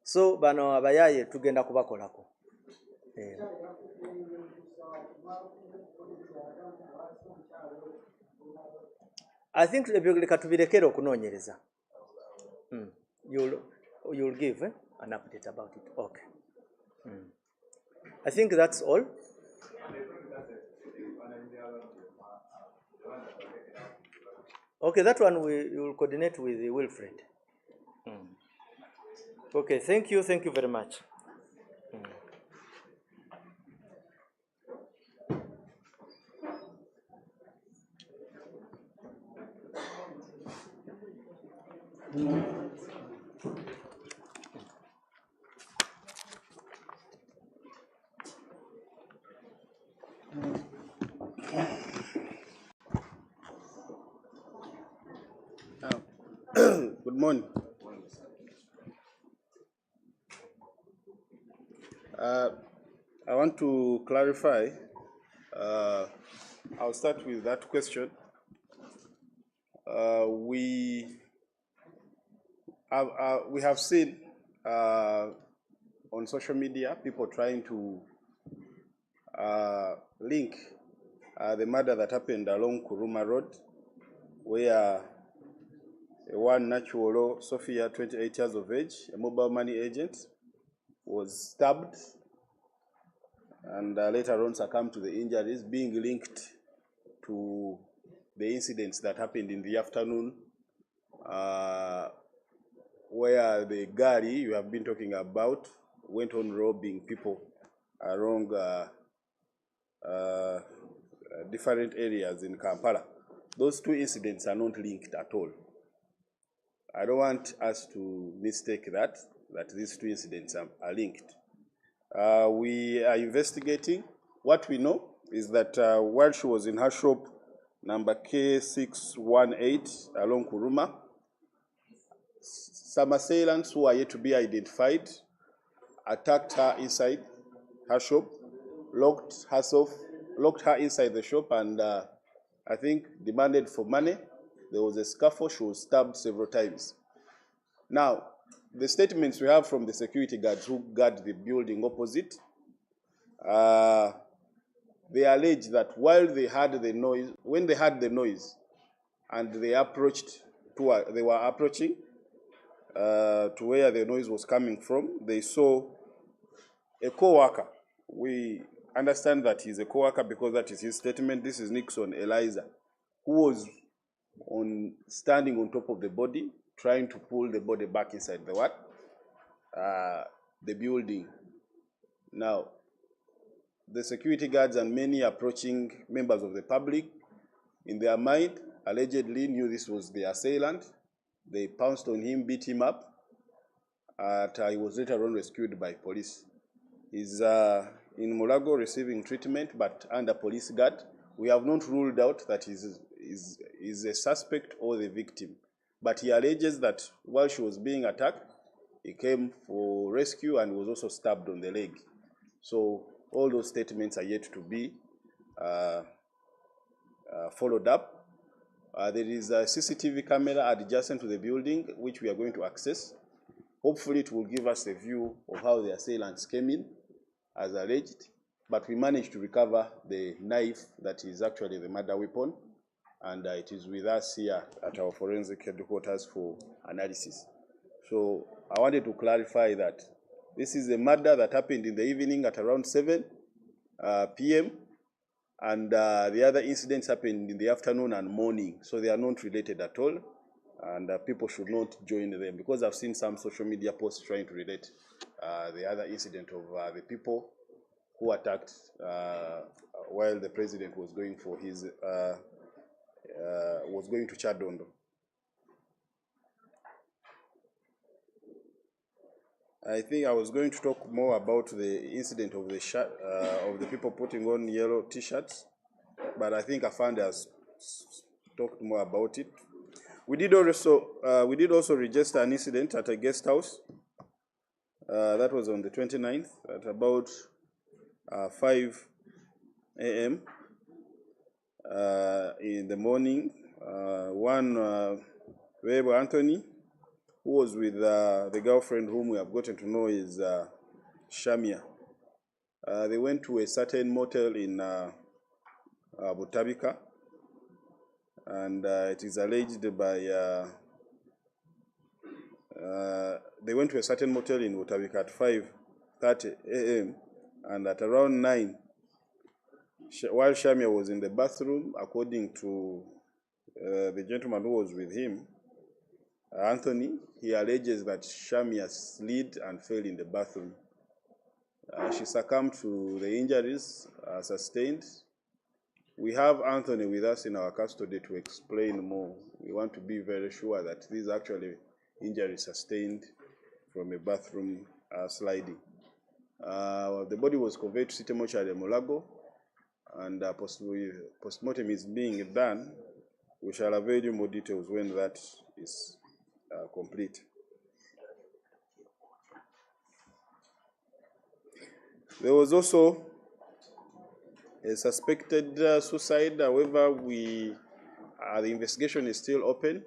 So bano abayaaye tugenda kubakolako. I think leka tubirekere okunoonyereza. You'll give an update about it. Okay. I think that's all. Okay, that one we will coordinate with Wilfred. Okay, thank you very much. Good morning. I want to clarify. I'll start with that question. We have seen on social media people trying to link the murder that happened along Kuruma Road, where one natural Sophia, 28 years of age, a mobile money agent, was stabbed and later on succumbed to the injuries, being linked to the incidents that happened in the afternoon, where the Gari you have been talking about went on robbing people along different areas in Kampala. Those two incidents are not linked at all. I don't want us to mistake that these two incidents are linked. We are investigating. What we know is that while she was in her shop, number K618 along Kuruma, some assailants who are yet to be identified attacked her inside her shop, locked her inside the shop, and I think demanded for money. There was a scuffle. She was stabbed several times. Now, the statements we have from the security guards who guard the building opposite, they allege that while they heard the noise, when they heard the noise, and they were approaching to where the noise was coming from, they saw a co-worker. We understand that he's a co-worker because that is his statement. This is Nixon Eliza, who was standing on top of the body, trying to pull the body back inside the what? The building. Now, the security guards and many approaching members of the public, in their mind, allegedly knew this was the assailant. They pounced on him, beat him up, and he was later on rescued by police. He's in Mulago receiving treatment, but under police guard. We have not ruled out that he's a suspect or the victim. But he alleges that while she was being attacked, he came for rescue and was also stabbed on the leg. So all those statements are yet to be followed up. There is a CCTV camera adjacent to the building, which we are going to access. Hopefully it will give us a view of how the assailants came in, as alleged. But we managed to recover the knife that is actually the murder weapon, and it is with us here at our forensic headquarters for analysis. So I wanted to clarify that this is a murder that happened in the evening at around 7 p.m. and the other incidents happened in the afternoon and morning, so they are not related at all, and people should not join them, because I've seen some social media posts trying to relate the other incident of the people who attacked while the president was going for his to Chadondo. I think I was going to talk more about the incident of the people putting on yellow T-shirts, but I think Afande has talked more about it. We did also register an incident at a guest house. That was on the 29th at about 5 a.m. In the morning. One Weber Anthony, who was with the girlfriend whom we have gotten to know is Shamia. They went to a certain motel in Butabika, and it is alleged by they went to a certain motel in Butabika at 5:30 a.m. and at around 9, while Shamia was in the bathroom, according to the gentleman who was with him, Anthony, he alleges that Shamia slid and fell in the bathroom. She succumbed to the injuries sustained. We have Anthony with us in our custody to explain more. We want to be very sure that these are actually injuries sustained from a bathroom sliding. The body was conveyed to City Mortuary Mulago, and postmortem is being done. We shall avail you more details when that is complete. There was also a suspected suicide. However, the investigation is still open.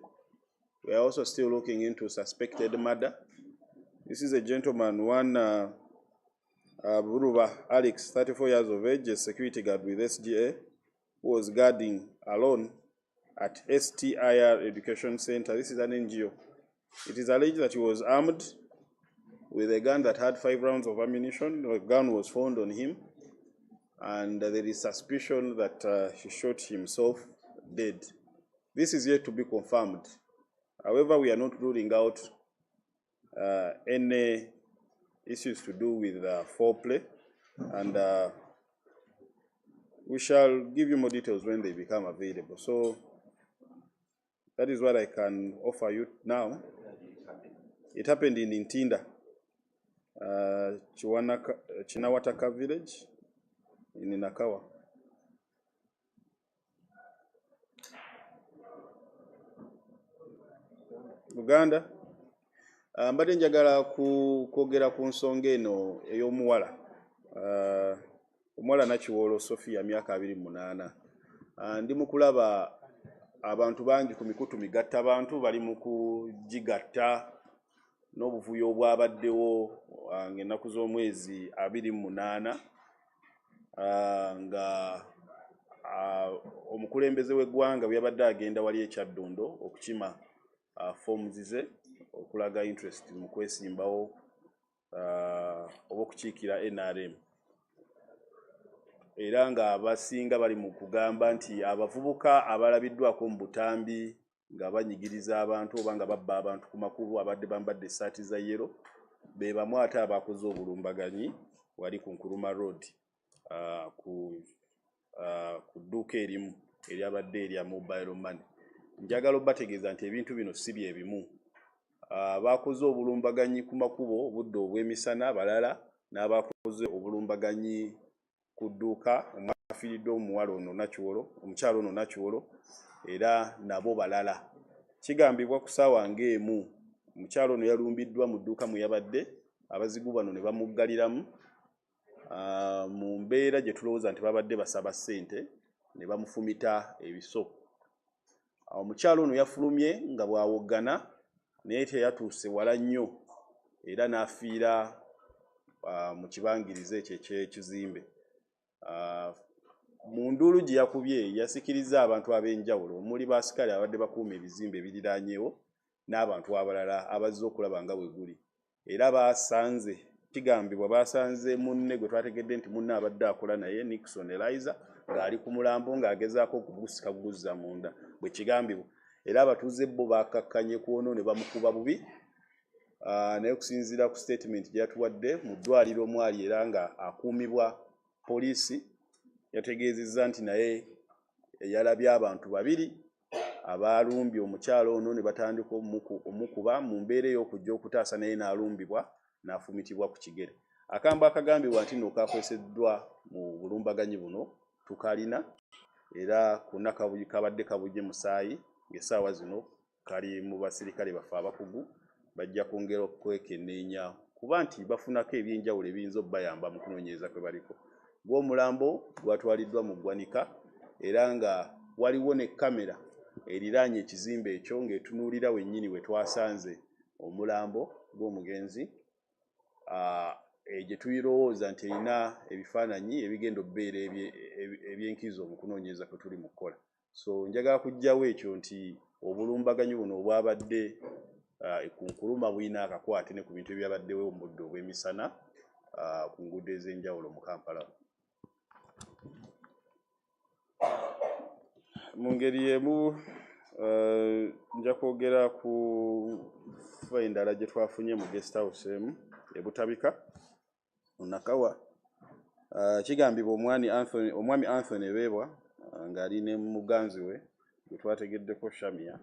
We are also still looking into suspected murder. This is a gentleman, one Buruba Alex, 34 years of age, a security guard with SGA, who was guarding alone at STIR Education Center. This is an NGO. It is alleged that he was armed with a gun that had 5 rounds of ammunition. The gun was found on him, and there is suspicion that he shot himself dead. This is yet to be confirmed. However, we are not ruling out any issues to do with foreplay, and we shall give you more details when they become available. So that is what I can offer you now. It happened in Ntinda, Chinawataka village in Nakawa. Uganda. Mbadde njagala kwogera ku nsonga eno ey'omuwala. Omuwala Nakiwolo Sophia myaka 28. Ndi mu kulaba abantu bangi ku mikutu migatta abantu bali mu kugigatta n'obuvuyo obwabaddewo ng'ennaku z'omwezi 28 nga omukulembeze w'eggwanga bwe yabadde agenda wali ekyaddondo okukima forms ze okulaga interest mu kwesimbawo oba okukiikira NRM, era nga abasinga bali mu kugamba nti abavubuka abalabiddwako mu butambi nga banyigiriza abantu oba nga babba abantu ku makubo abadde bambadde essaati za yero be bamu ate abakoze obulumbaganyi wali ku Nkuruma Road ku dduuka erimu eryabadde erya mobile money. Njagala obategeeza nti ebintu bino si bye bimu. Abakoze obulumbaganyi ku makubo obudde obw'emisana balala n'abakoze obulumbaganyi ku dduuka omwafiiriddwa omuwala ono Nakiwolo, omukyalo ono Nakiwolo era nabo balala. Kigambibwa ku ssaawa ng'emu omukyalo ono yalumbiddwa mu dduuka mwe yabadde, abazigu bano ne bamuggaliramu mu mbeera gye tulowooza nti babadde basaba ssente ne bamufumita ebiso. Omukyalo ono yafulumye nga bw'awoggana naye teyatuuse wala nnyo era n'afiira mu kibangirizi ekyo eky'ekizimbe. Mu nduulu gye yakubye yasikiriza abantu ab'enjawulo omuli baasikale abadde bakuuma ebizimbe ebiriraanyeewo n'abantu abalala abazze okulaba nga bwe guli. Era baasanze, kigambibwa baasanze munne gwe twategedde nti munne abadde akola naye Nixon Eliza ng'ali ku mulambo ng'agezaako okugusika guzza munda bwe kigambibwa. Era abatuuze bo bakakkanye ku ono ne bamukuba bubi. Naye okusinziira ku statement gye yatuwadde mu ddwaliro omwali era nga akuumibwa poliisi, yategeezezza nti naye yalabye abantu babiri abalumbye omukyalo ono ne batandika omukuba mu mbeera ey'okujja okutaasa naye n'alumbibwa n'afumitibwa ku kigere. Akambo akagambibwa nti nno kakweseddwa mu bulumbaganyi buno tukalina era konna kabadde kabujje musaayi ng'essaawa zino kali mu basirikale baffe abakugu bajja kwongera okwekenneenya kuba nti bafunako ebyenjawulo ebiyinza obbayamba mu kunoonyereza kwe baliko. Gw'omulambo gwatwaliddwa mu ggwanika era nga waliwo ne kamera eriraanye ekizimbe ekyo ng'etunuulira wennyini we twasanze omulambo gw'omugenzi gye tuyirowooza nti erina ebifaananyi ebigenda obbeera eby'enkizo mu kunoonyereza kwe tuli mu kukola. So njagala kuggyawo ekyo nti obulumbaganyi buno obwabadde ku Nkuruma bulina akakwate ne ku bintu ebyabaddewo mu budde obw'emisana ku nguudo ez'enjawulo mu Kampala. Mu ngeri y'emu nja kwogera ku ffa endala gye twafunye mu guest house emu e Butabika mu Nakawa. Kigambibwa omwami Anthony Beebwa ng'ali ne muganzi we gwe twategeddeko Shamia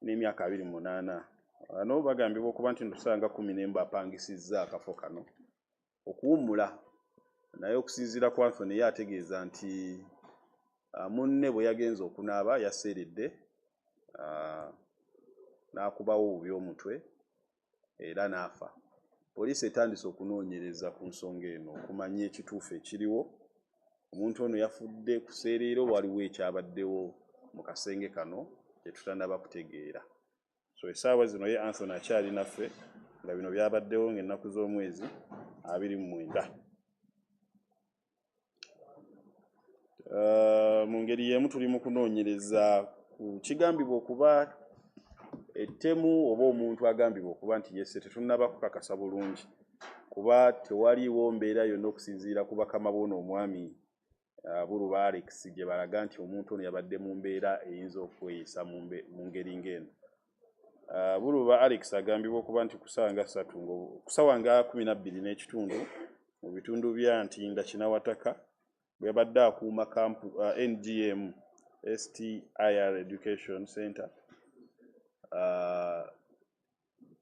n'emyaka 28. Bano bagambibwa okuba nti tusanga 14 apangisizza akafo kano okuwummula, naye okusinziira ku Anthony ye ategeeza nti munne bwe yagenza okunaaba yaseeredde n'akubawo obubi omutwe era n'afa. Poliisi etandise okunoonyereza ku nsonga eno okumanya ekituufu ekiriwo. Omuntu ono yafudde ku seereero waliwo ekyabaddewo mu kasenge kano kye tutannaba kutegeera. So essaawa zino ye Anthony akyali naffe nga bino byabaddewo ng'ennaku z'omwezi 29. Mu ngeri y'emu tuli mu kunoonyereza ku kigambibwa okuba ettemu oba omuntu agambibwa okuba nti yesse tetunnaba kukakasa bulungi kuba tewaliiwo mbeera yonna okusinziira ku bakama b'ono omwami Buluba Alex gye balaga nti omuntu ono yabadde mu mbeera eyinza okweyisa mu ngeri ng'eno. Buluba Alex agambibwa okuba nti ku ssaawa nga 12 n'ekitundu mu bitundu bya Ntinda Kinawataka bwe yabadde akuuma NGM STIR Education Center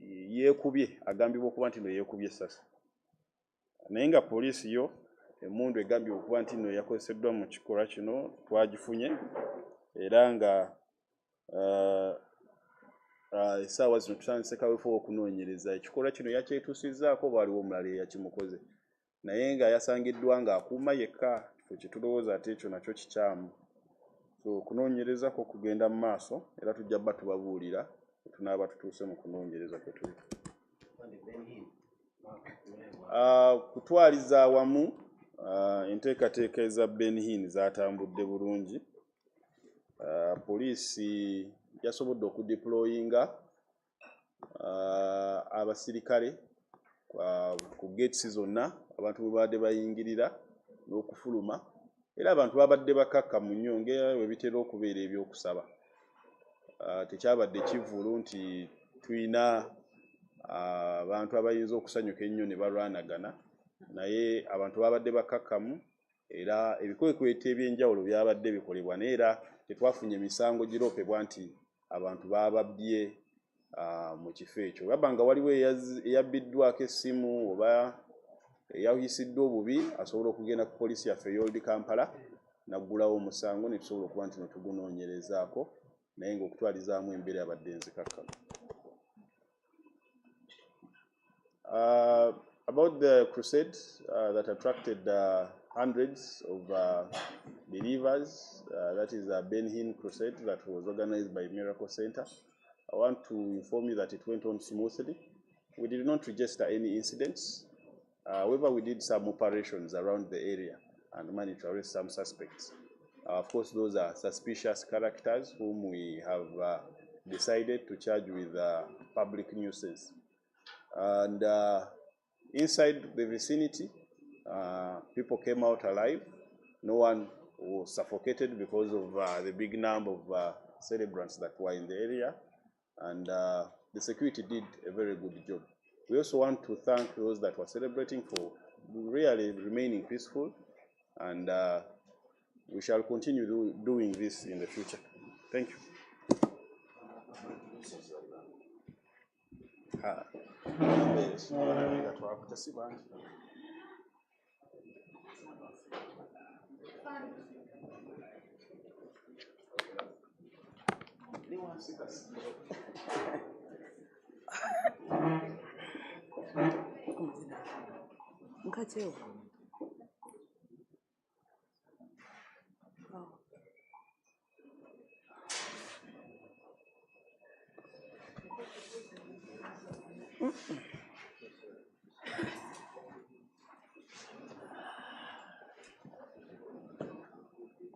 yeekubye, agambibwa okuba nti no yeekubye essasi. Naye nga poliisi yo emmundu egambibwa okuba nti no yakozeseddwa mu kikolwa kino twagifunye era nga essaawa zino tutandise kaweefo okunoonyereza ekikolwa kino yakyetuusizzaako oba waliwo omulala eyakimukoze, naye nga yasangiddwa ng'akuuma yekka, kifo kye tulowooza ate ekyo nakyo kikyamu. So okunoonyerezako kugenda mu maaso era tujja bba tubabuulira tunaaba tutuuse mu kunoonyereza kwe tuli. Kutwaliza awamu enteekateeka eza Ben Hinn zaatambudde bulungi. Poliisi yasobodde okudeployinga abasirikale ku gates zonna abantu bwe babadde bayingirira n'okufuluma, era abantu babadde bakakkamu nnyo ng'ebyo bwe bitera okubeera ebyokusaba. tekyabadde kivulu nti tulina abantu abayinza okusanyuka ennyo ne balwanagana, naye abantu babadde bakakkamu era ebikwekweto ebyenjawulo byabadde bikolebwa, naye era tetwafunye misango giroopebwa nti abantu bababbye mu kifo ekyo. Wabba nga waliwo eyabbiddwako essimu oba eyayisiddwa obubi, asobola okugenda ku poliisi yaffe ey'Old Kampala naggulawo omusango ne tusobola okuba nti netugunoonyerezaako, naye ng'okutwalizaamu embeera yabadde enzikakkamu. About the crusade that attracted hundreds of believers, that is a Ben Hinn crusade that was organized by Miracle Center. I want to inform you that it went on smoothly. We did not register any incidents. However, we did some operations around the area and managed to arrest some suspects. Of course, those are suspicious characters whom we have decided to charge with public nuisance. And inside the vicinity, people came out alive. No one was suffocated because of the big number of celebrants that were in the area. And the security did a very good job. We also want to thank those that were celebrating for really remaining peaceful, and we shall continue doing this in the future. Thank you.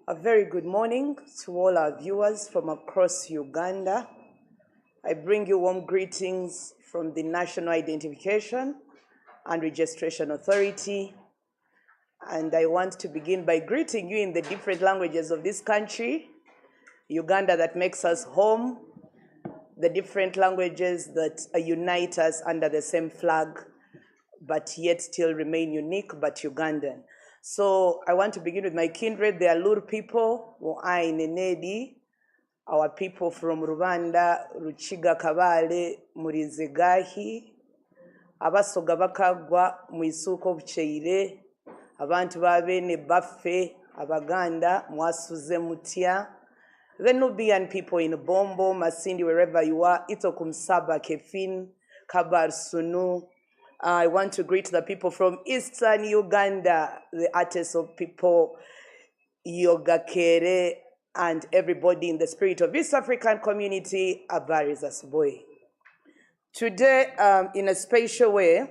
A very good morning to all our viewers from across Uganda. I bring you warm greetings from the National Identification and Registration Authority. And I want to begin by greeting you in the different languages of this country, Uganda that makes us home, the different languages that unite us under the same flag, but yet still remain unique but Ugandan. So I want to begin with my kindred, the Alur people, Nenedi, our people from Rwanda, Ruchiga Kabale, Murizegahi, Abasoga Bakagwa, Muisuko Bucheire, abantu babene Baffe, Abaganda, Mwasuze Mutia, the Nubian people in Bombo, Masindi, wherever you are, Itokum Saba, Kefin, Kabar Sunu. I want to greet the people from Eastern Uganda, the artists of people, Yoga Kere, and everybody in the spirit of East African community, Abaris Asboy. Today, in a special way,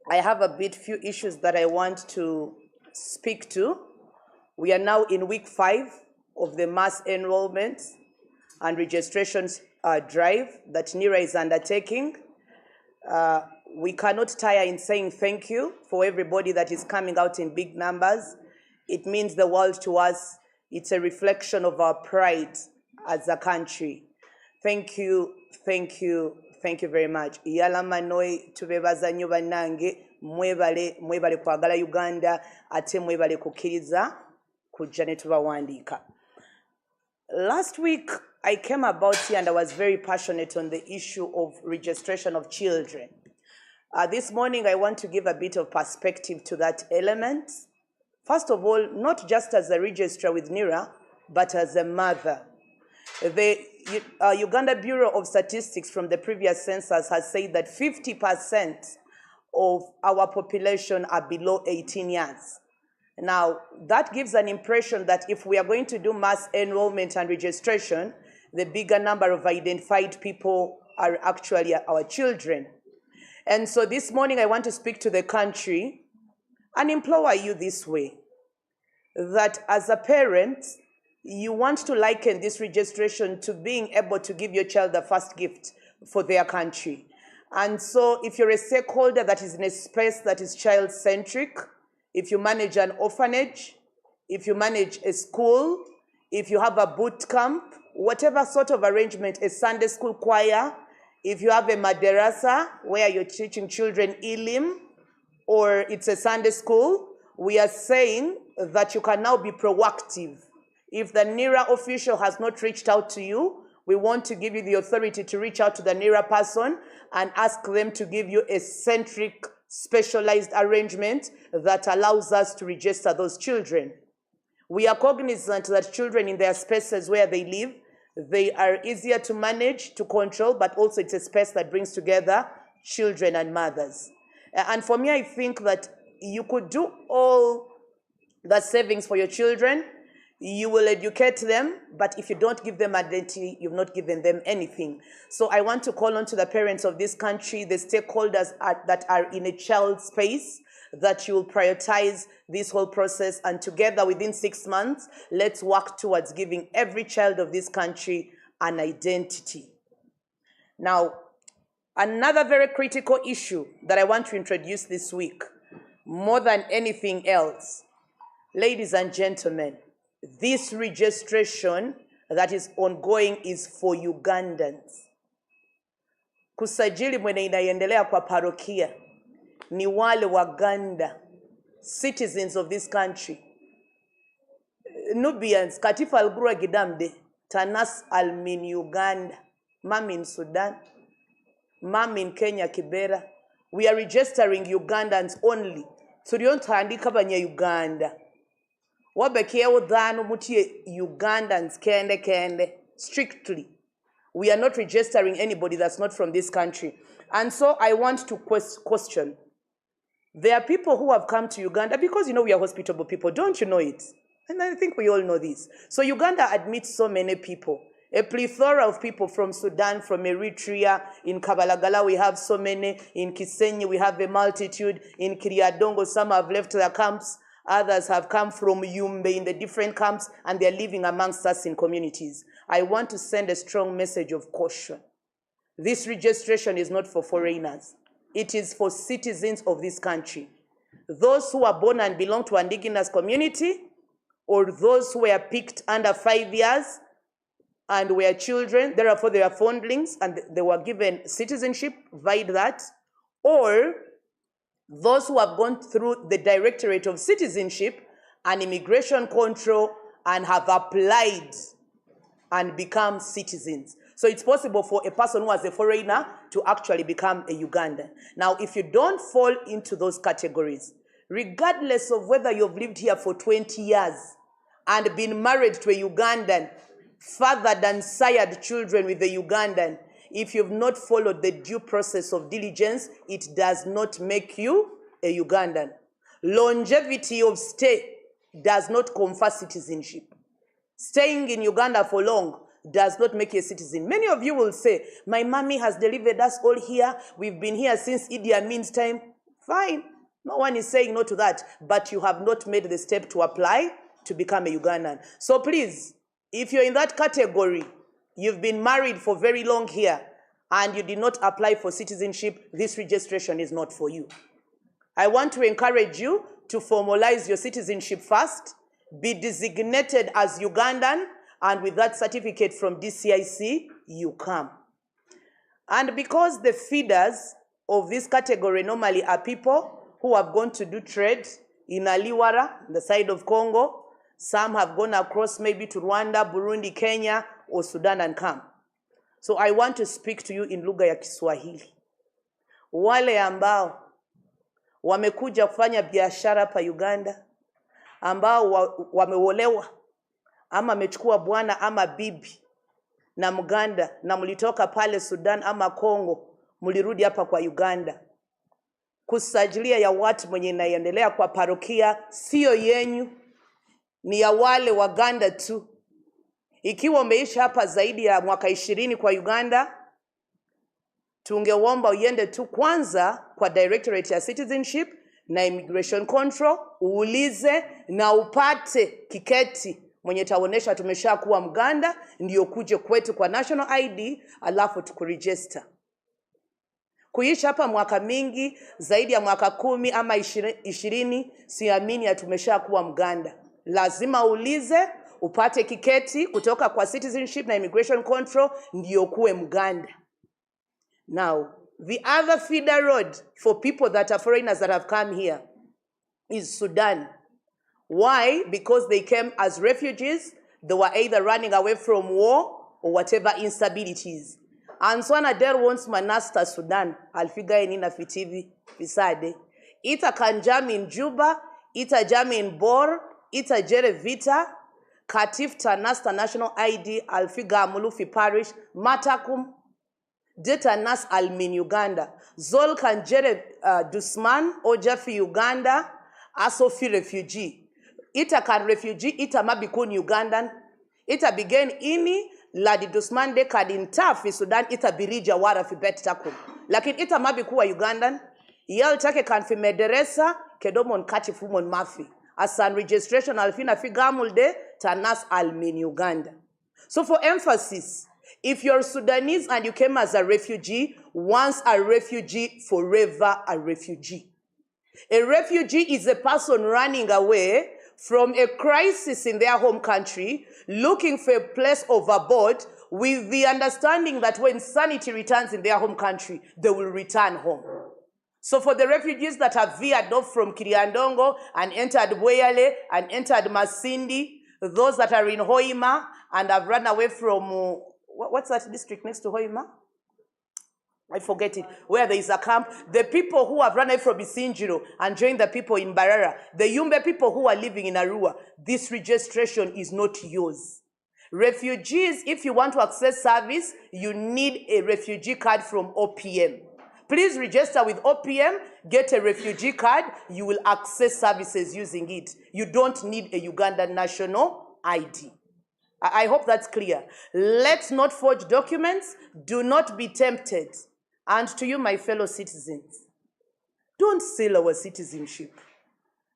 I have a few issues that I want to speak to. We are now in week 5 of the mass enrollment and registrations drive that NIRA is undertaking. We cannot tire in saying thank you for everybody that is coming out in big numbers. It means the world to us. It's a reflection of our pride as a country. Thank you, thank you, thank you very much. Iyalama noi tubebaza nnyo bannange, mwebale kwagala Uganda, ate mwebale kukkiriza kujja ne tubawandiika. Last week, I came about here and I was very passionate on the issue of registration of children. This morning, I want to give a bit of perspective to that element. First of all, not just as a registrar with NIRA, but as a mother. The Uganda Bureau of Statistics from the previous census has said that 50% of our population are below 18 years. Now, that gives an impression that if we are going to do mass enrollment and registration, the bigger number of identified people are actually our children. And so this morning, I want to speak to the country and implore you this way, that as a parent, you want to liken this registration to being able to give your child the first gift for their country. And so if you're a stakeholder that is in a space that is child-centric, if you manage an orphanage, if you manage a school, if you have a boot camp, whatever sort of arrangement, a Sunday school choir, if you have a madrasa where you're teaching children ilim, or it's a Sunday school, we are saying that you can now be proactive. If the NIRA official has not reached out to you, we want to give you the authority to reach out to the NIRA person and ask them to give you a centric, specialized arrangement that allows us to register those children. We are cognizant that children in their spaces where they live, they are easier to manage, to control, but also it's a space that brings together children and mothers. And for me, I think that you could do all the savings for your children, you will educate them, but if you don't give them identity, you've not given them anything. So I want to call on to the parents of this country, the stakeholders that are in a child space, that you will prioritize this whole process, and together within 6 months, let's work towards giving every child of this country an identity. Now, another very critical issue that I want to introduce this week, more than anything else, ladies and gentlemen, this registration that is ongoing is for Ugandans. Kusajili mwene inaendelea kwa parokia ni wale Waganda, citizens of this country. Nubians, Katifa Algura Gidamde, Tanas Almin Uganda, Mamin Sudan, Mamin Kenya Kibera. We are registering Ugandans only. Turiontandika banya Uganda. Wabekewo dhanu mutie Ugandans kende. Strictly. We are not registering anybody that's not from this country. And so I want to question. There are people who have come to Uganda because, you know, we are hospitable people. Don't you know it? And I think we all know this. So Uganda admits so many people. A plethora of people from Sudan, from Eritrea. In Kabalagala, we have so many. In Kisenyi, we have a multitude. In Kiriadongo, some have left their camps. Others have come from Yumbe in the different camps, and they're living amongst us in communities. I want to send a strong message of caution. This registration is not for foreigners. It is for citizens of this country. Those who are born and belong to an indigenous community, or those who were picked under 5 years and were children, therefore they are foundlings and they were given citizenship via that, or those who have gone through the Directorate of Citizenship and Immigration Control and have applied and become citizens. So it's possible for a person who was a foreigner to actually become a Ugandan. Now, if you don't fall into those categories, regardless of whether you've lived here for 20 years and been married to a Ugandan, fathered and sired children with a Ugandan, if you've not followed the due process of diligence, it does not make you a Ugandan. Longevity of stay does not confer citizenship. Staying in Uganda for long does not make you a citizen. Many of you will say, my mommy has delivered us all here. We've been here since Idi Amin's time. Fine. No one is saying no to that. But you have not made the step to apply to become a Ugandan. So please, if you're in that category, you've been married for very long here, and you did not apply for citizenship, this registration is not for you. I want to encourage you to formalize your citizenship first, be designated as Ugandan, and with that certificate from DCIC, you come. And because the feeders of this category normally are people who have gone to do trade in Aliwara, the side of Congo, some have gone across maybe to Rwanda, Burundi, Kenya, or Sudan and come. So I want to speak to you in lugha ya Kiswahili. Wale ambao wamekuja kufanya biashara pa Uganda, ambao wameolewa ama amechukua bwana ama bibi na Muganda na mlitoka pale Sudan ama Kongo, mlirudi hapa kwa Uganda. Kusajilia ya watu mwenye inaendelea kwa parokia sio yenyu, ni ya wale Waganda tu. Ikiwa umeishi hapa zaidi ya mwaka 20 kwa Uganda, tungeomba uende tu kwanza kwa Directorate ya Citizenship na Immigration Control, uulize na upate kiketi mwenye taonesha tumesha kuwa Mganda, ndio kuje kwetu kwa National ID, alafu tukuregister. Kuishi hapa mwaka mingi, zaidi ya mwaka 10 ama 20, siamini ya tumesha kuwa Mganda. Lazima uulize, upate kiketi kutoka kwa citizenship na immigration control ndio kuwe Muganda. Now, the other feeder road for people that are foreigners that have come here is Sudan. Why? Because they came as refugees. They were either running away from war or whatever instabilities. And so Adele wants Manasta Sudan. Alfiga inina fitivi fisade. Ita can jam in Juba, ita jam in Bor, ita jere vita, Katif Tanasta National ID, Alfiga Mulufi Parish, Matakum, Deta Nas Almin Uganda. Zol kan jere Dusman, Ojafi Uganda, Asofi refugee. Ita kan refugee, ita mabikun Ugandan. Ita began ini, Ladi Dusmande kadinta fi Sudan, ita birija wara fi betakum. Lakin ita mabikuwa Ugandan, yal take kan fi mederesa, kedomon kati fumon mafi. Asan registration alfina fi gamulde, tanas almin Uganda. So for emphasis, if you're Sudanese and you came as a refugee, once a refugee, forever a refugee. A refugee is a person running away from a crisis in their home country, looking for a place of abode with the understanding that when sanity returns in their home country, they will return home. So for the refugees that have veered off from Kiriandongo and entered Bweyale and entered Masindi, those that are in Hoima and have run away from, what's that district next to Hoima? I forget it, where there is a camp. The people who have run away from Isinjiro and joined the people in Barara, the Yumbe people who are living in Arua, this registration is not yours. Refugees, if you want to access service, you need a refugee card from OPM. Please register with OPM, get a refugee card, you will access services using it. You don't need a Ugandan national ID. I hope that's clear. Let's not forge documents. Do not be tempted. And to you, my fellow citizens, don't sell our citizenship.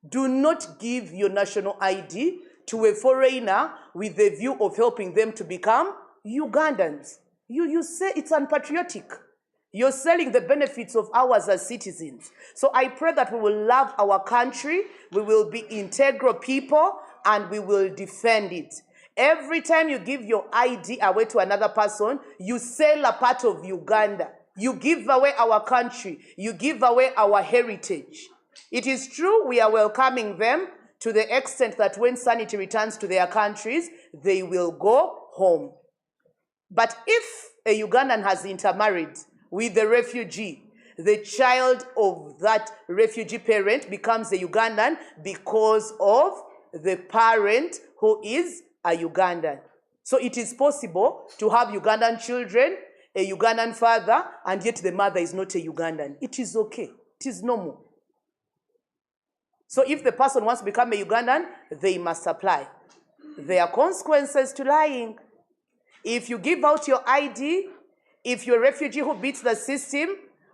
Do not give your national ID to a foreigner with the view of helping them to become Ugandans. You say it's unpatriotic. You're selling the benefits of ours as citizens. So I pray that we will love our country, we will be integral people, and we will defend it. Every time you give your ID away to another person, you sell a part of Uganda. You give away our country. You give away our heritage. It is true we are welcoming them to the extent that when sanity returns to their countries, they will go home. But if a Ugandan has intermarried with a refugee, the child of that refugee parent becomes a Ugandan because of the parent who is a Ugandan. So it is possible to have Ugandan children, a Ugandan father, and yet the mother is not a Ugandan. It is okay. It is normal. So if the person wants to become a Ugandan, they must apply. There are consequences to lying. If you give out your ID, if you're a refugee who beats the system,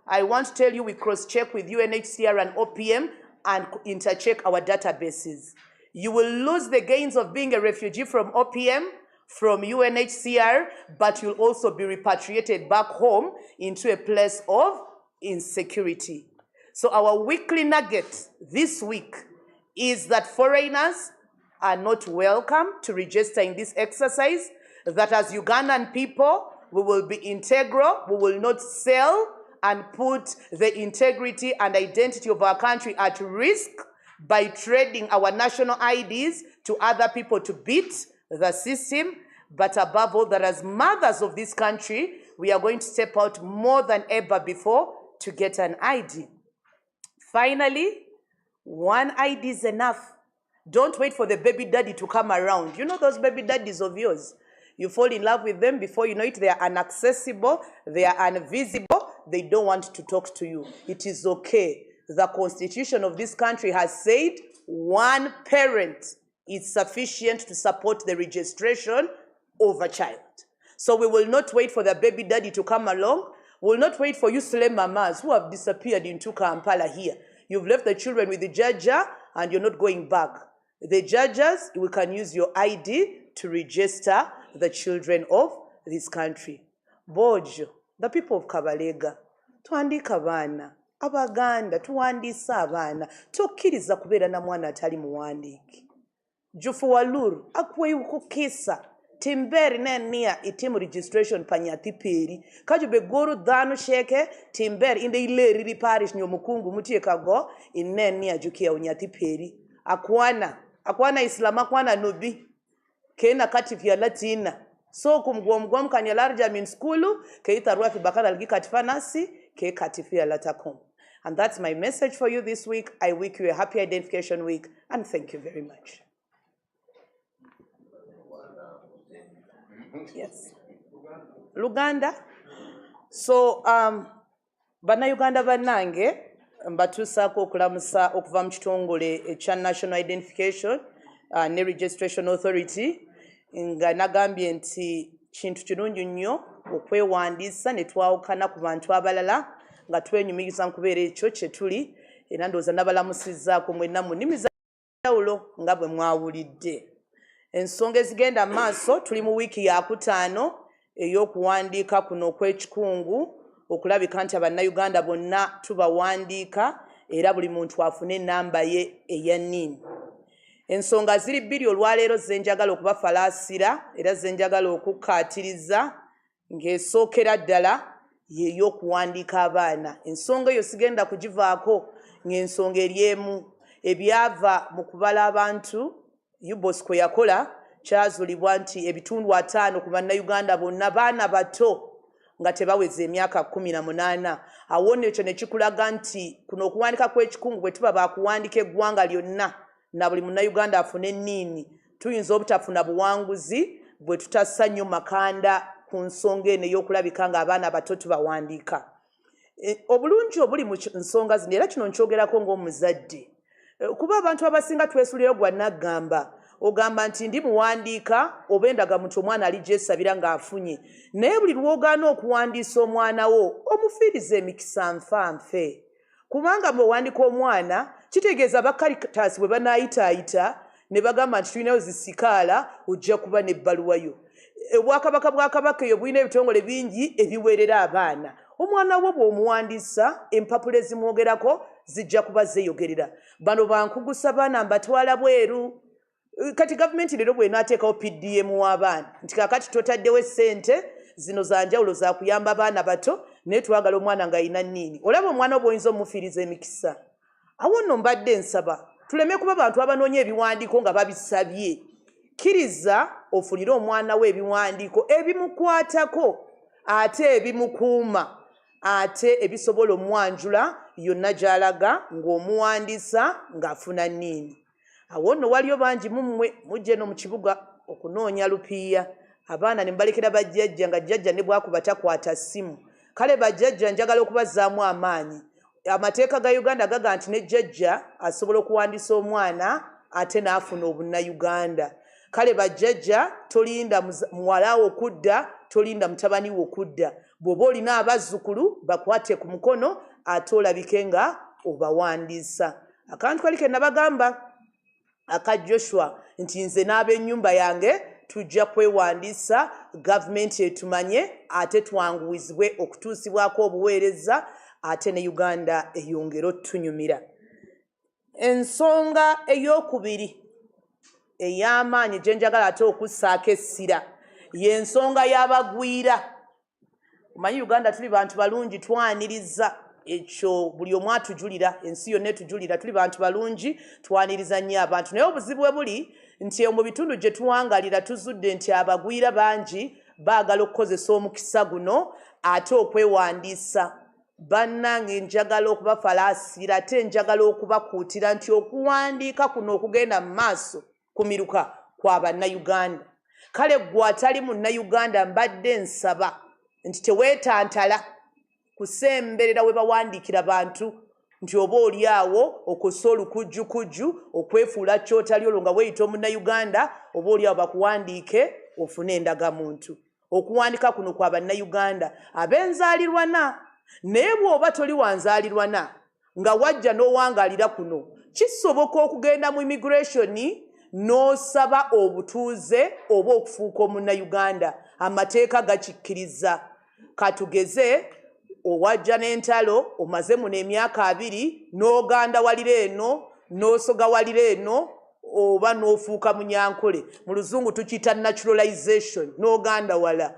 I want to tell you we cross-check with UNHCR and OPM and intercheck our databases. You will lose the gains of being a refugee from OPM, from UNHCR, but you'll also be repatriated back home into a place of insecurity. So our weekly nugget this week is that foreigners are not welcome to register in this exercise, that as Ugandan people, we will be integral, we will not sell and put the integrity and identity of our country at risk by trading our national IDs to other people to beat the system. But above all, that as mothers of this country, we are going to step out more than ever before to get an ID. Finally, one ID is enough. Don't wait for the baby daddy to come around. You know those baby daddies of yours? You fall in love with them, before you know it, they are inaccessible, they are invisible, they don't want to talk to you. It is okay. The Constitution of this country has said one parent is sufficient to support the registration of a child. So we will not wait for the baby daddy to come along. We will not wait for you slave mamas who have disappeared into Kampala here. You've left the children with the judger and you're not going back. The judges, we can use your ID to register the children of this country. Bojo, the people of Kabalega, tuandika abaana, Abaganda, tuwandiisa abaana, tokkiriza kubeera na mwana atali muwandiiki. Jufu walur akwe ukukisa timberi ne nia itimu registration panyati peri kajube goro dhanu sheke timberi inde ile riri parish nyomukungu mutie kago inne nia jukia unyati peri akwana islam akwana nubi kena katifia latina so kumgwomgwom kanyalarja min skulu ke itarua fi bakara algi katifanasi ke katifia latakum. And that's my message for you this week. I wish you a happy identification week and thank you very much. Yes. Luganda. So bana Uganda banange mbatusako okulamusa okuva mu kitongole ekya National Identification ne Registration Authority nga nagambye nti kintu kirungi nnyo okwewandiisa ne twawukana ku bantu abalala nga twenyumiriza nkubeera ekyo kye tuli era ndowooza nabalamusizzaako mwenna mu nnimi z'enjawulo nga bwe mwawulidde. Ensonga ezigenda maaso tuli mu wiiki ya kutaano ey'okuwandiika kuno okw'ekikungu okulabika nti abannayuganda bonna tubawandiika era buli muntu afune ennamba ye eya NIN. Ensonga ziri bbiri olwaleero zenjagala okubafalaasira era zenjagala okukkaatiriza ng'esookera ddala y'ey'okuwandiika abaana. Ensonga eyo sigenda kugivaako ng'ensonga eri emu ebyava mu kubala abantu UBOS kwe yakola kyazuulibwa nti ebitundu 5 ku bannayuganda bonna baana bato nga tebaweza emyaka 18. Awo ekyo ne kikulaga nti kuno okuwandiika kw'ekikungu bwe tuba baakuwandiika eggwanga lyonna na buli munnayuganda afune NIN tuyinza obutafuna buwanguzi bwe tutassa nnyo makanda ku nsonga eno ey'okulabika nga abaana bato tubawandiika. Obulungi obuli mu nsonga zino era kino nkyogerako ng'omuzadde kuba abantu abasinga twesulirayo gwa naggamba ogamba nti ndi muwandiika oba endaga muntu omwana aligyesabira ng'afunye naye buli lwogaana okuwandiisa omwana wo omufiiriza emikisa nfanfe kubanga bwewandiika omwana kitegeeza bakaritasi bwe banaayitaayita ne bagamba nti tulinayo zisikaala ojja kuba n'ebbaluwa yo. Obwakabaka bwa Kabaka eyo bulina ebitongole bingi ebiweerera abaana. Omwana wo bw'omuwandiisa empapula ezimwogerako zijja kuba zeeyogerera. Bano bankugusa baana mbatwala bweru. Kati gavumenti leero bw'enaateekawo PDM w'abaana nti kaakati totaddewo ssente zino za njawulo za kuyamba abaana bato naye twagala omwana ng'ayina NIN. Olaba omwana bw'oyinza omufiiriza emikisa. Awo nno mbadde nsaba tuleme kuba bantu abanoonya ebiwandiiko nga babisabye. Kkiriza ofunire omwana we ebiwandiiko ebimukwatako ate ebimukuuma ate ebisobola omwanjula yonna gy'alaga ng'omuwandiisa ng'afuna NIN. Awo nno waliyo bangi mummwe mujja eno mu kibuga okunoonya lupiiya abaana ne mbalekera bajjajja nga jjajja ne bwakuba takwata ssimu. Kale bajjajja njagala okubazzaamu amaanyi. Amateeka ga Uganda gaga nti ne jjajja asobola okuwandiisa omwana ate n'afuna obunnayuganda. Kale bajjajja tolinda muwala wo okudda tolinda mutabani wo okudda. Bw'oba olina abazzukulu bakwate ku mukono ate olabike nga obawandiisa. Akantu kali ke nabagamba aka Joshua nti nze n'ab'ennyumba yange tujja kwewandiisa gavumenti etumanye ate twanguwizibwe okutuusibwako obuweereza ate ne Uganda eyongera otunyumira. Ensonga ey'okubiri ey'amaanyi gye njagala ate okussaako essira y'ensonga y'abagwira. Omanyi Uganda tuli bantu balungi twaniriza ekyo buli omu atujulira ensi yonna etujulira tuli bantu balungi twaniriza nnyo abantu naye obuzibu bwe buli nti mu bitundu gye tuwangalira tuzudde nti abagwira bangi baagala okukozesa omukisa guno ate okwewandiisa. Bannange njagala okubafalaasira ate njagala okubakuutira nti okuwandiika kuno okugenda mu maaso kumiruka kwa bannayuganda. Kale gwe atali munnayuganda mbadde nsaba nti teweetantala kusemberera we bawandiikira bantu nti oba oli awo okosa olukujjukujju okwefuula kyotali olwo nga weeyita omunnayuganda oba oli awo bakuwandiike ofune endagamuntu. Okuwandiika kuno kwa bannayuganda ab'enzaalirwana naye bw'oba toli wanzaalirwana nga wajja n'owangalira kuno kisoboka okugenda mu immigration n'osaba obutuuze oba okufuuka omunnayuganda. Amateeka gakikkiriza. Katugeze owajja n'entalo omaze muno emyaka 2 n'oganda walira eno n'osoga walira eno oba n'ofuuka munyankole mu luzungu tukiyita naturalization n'oganda wala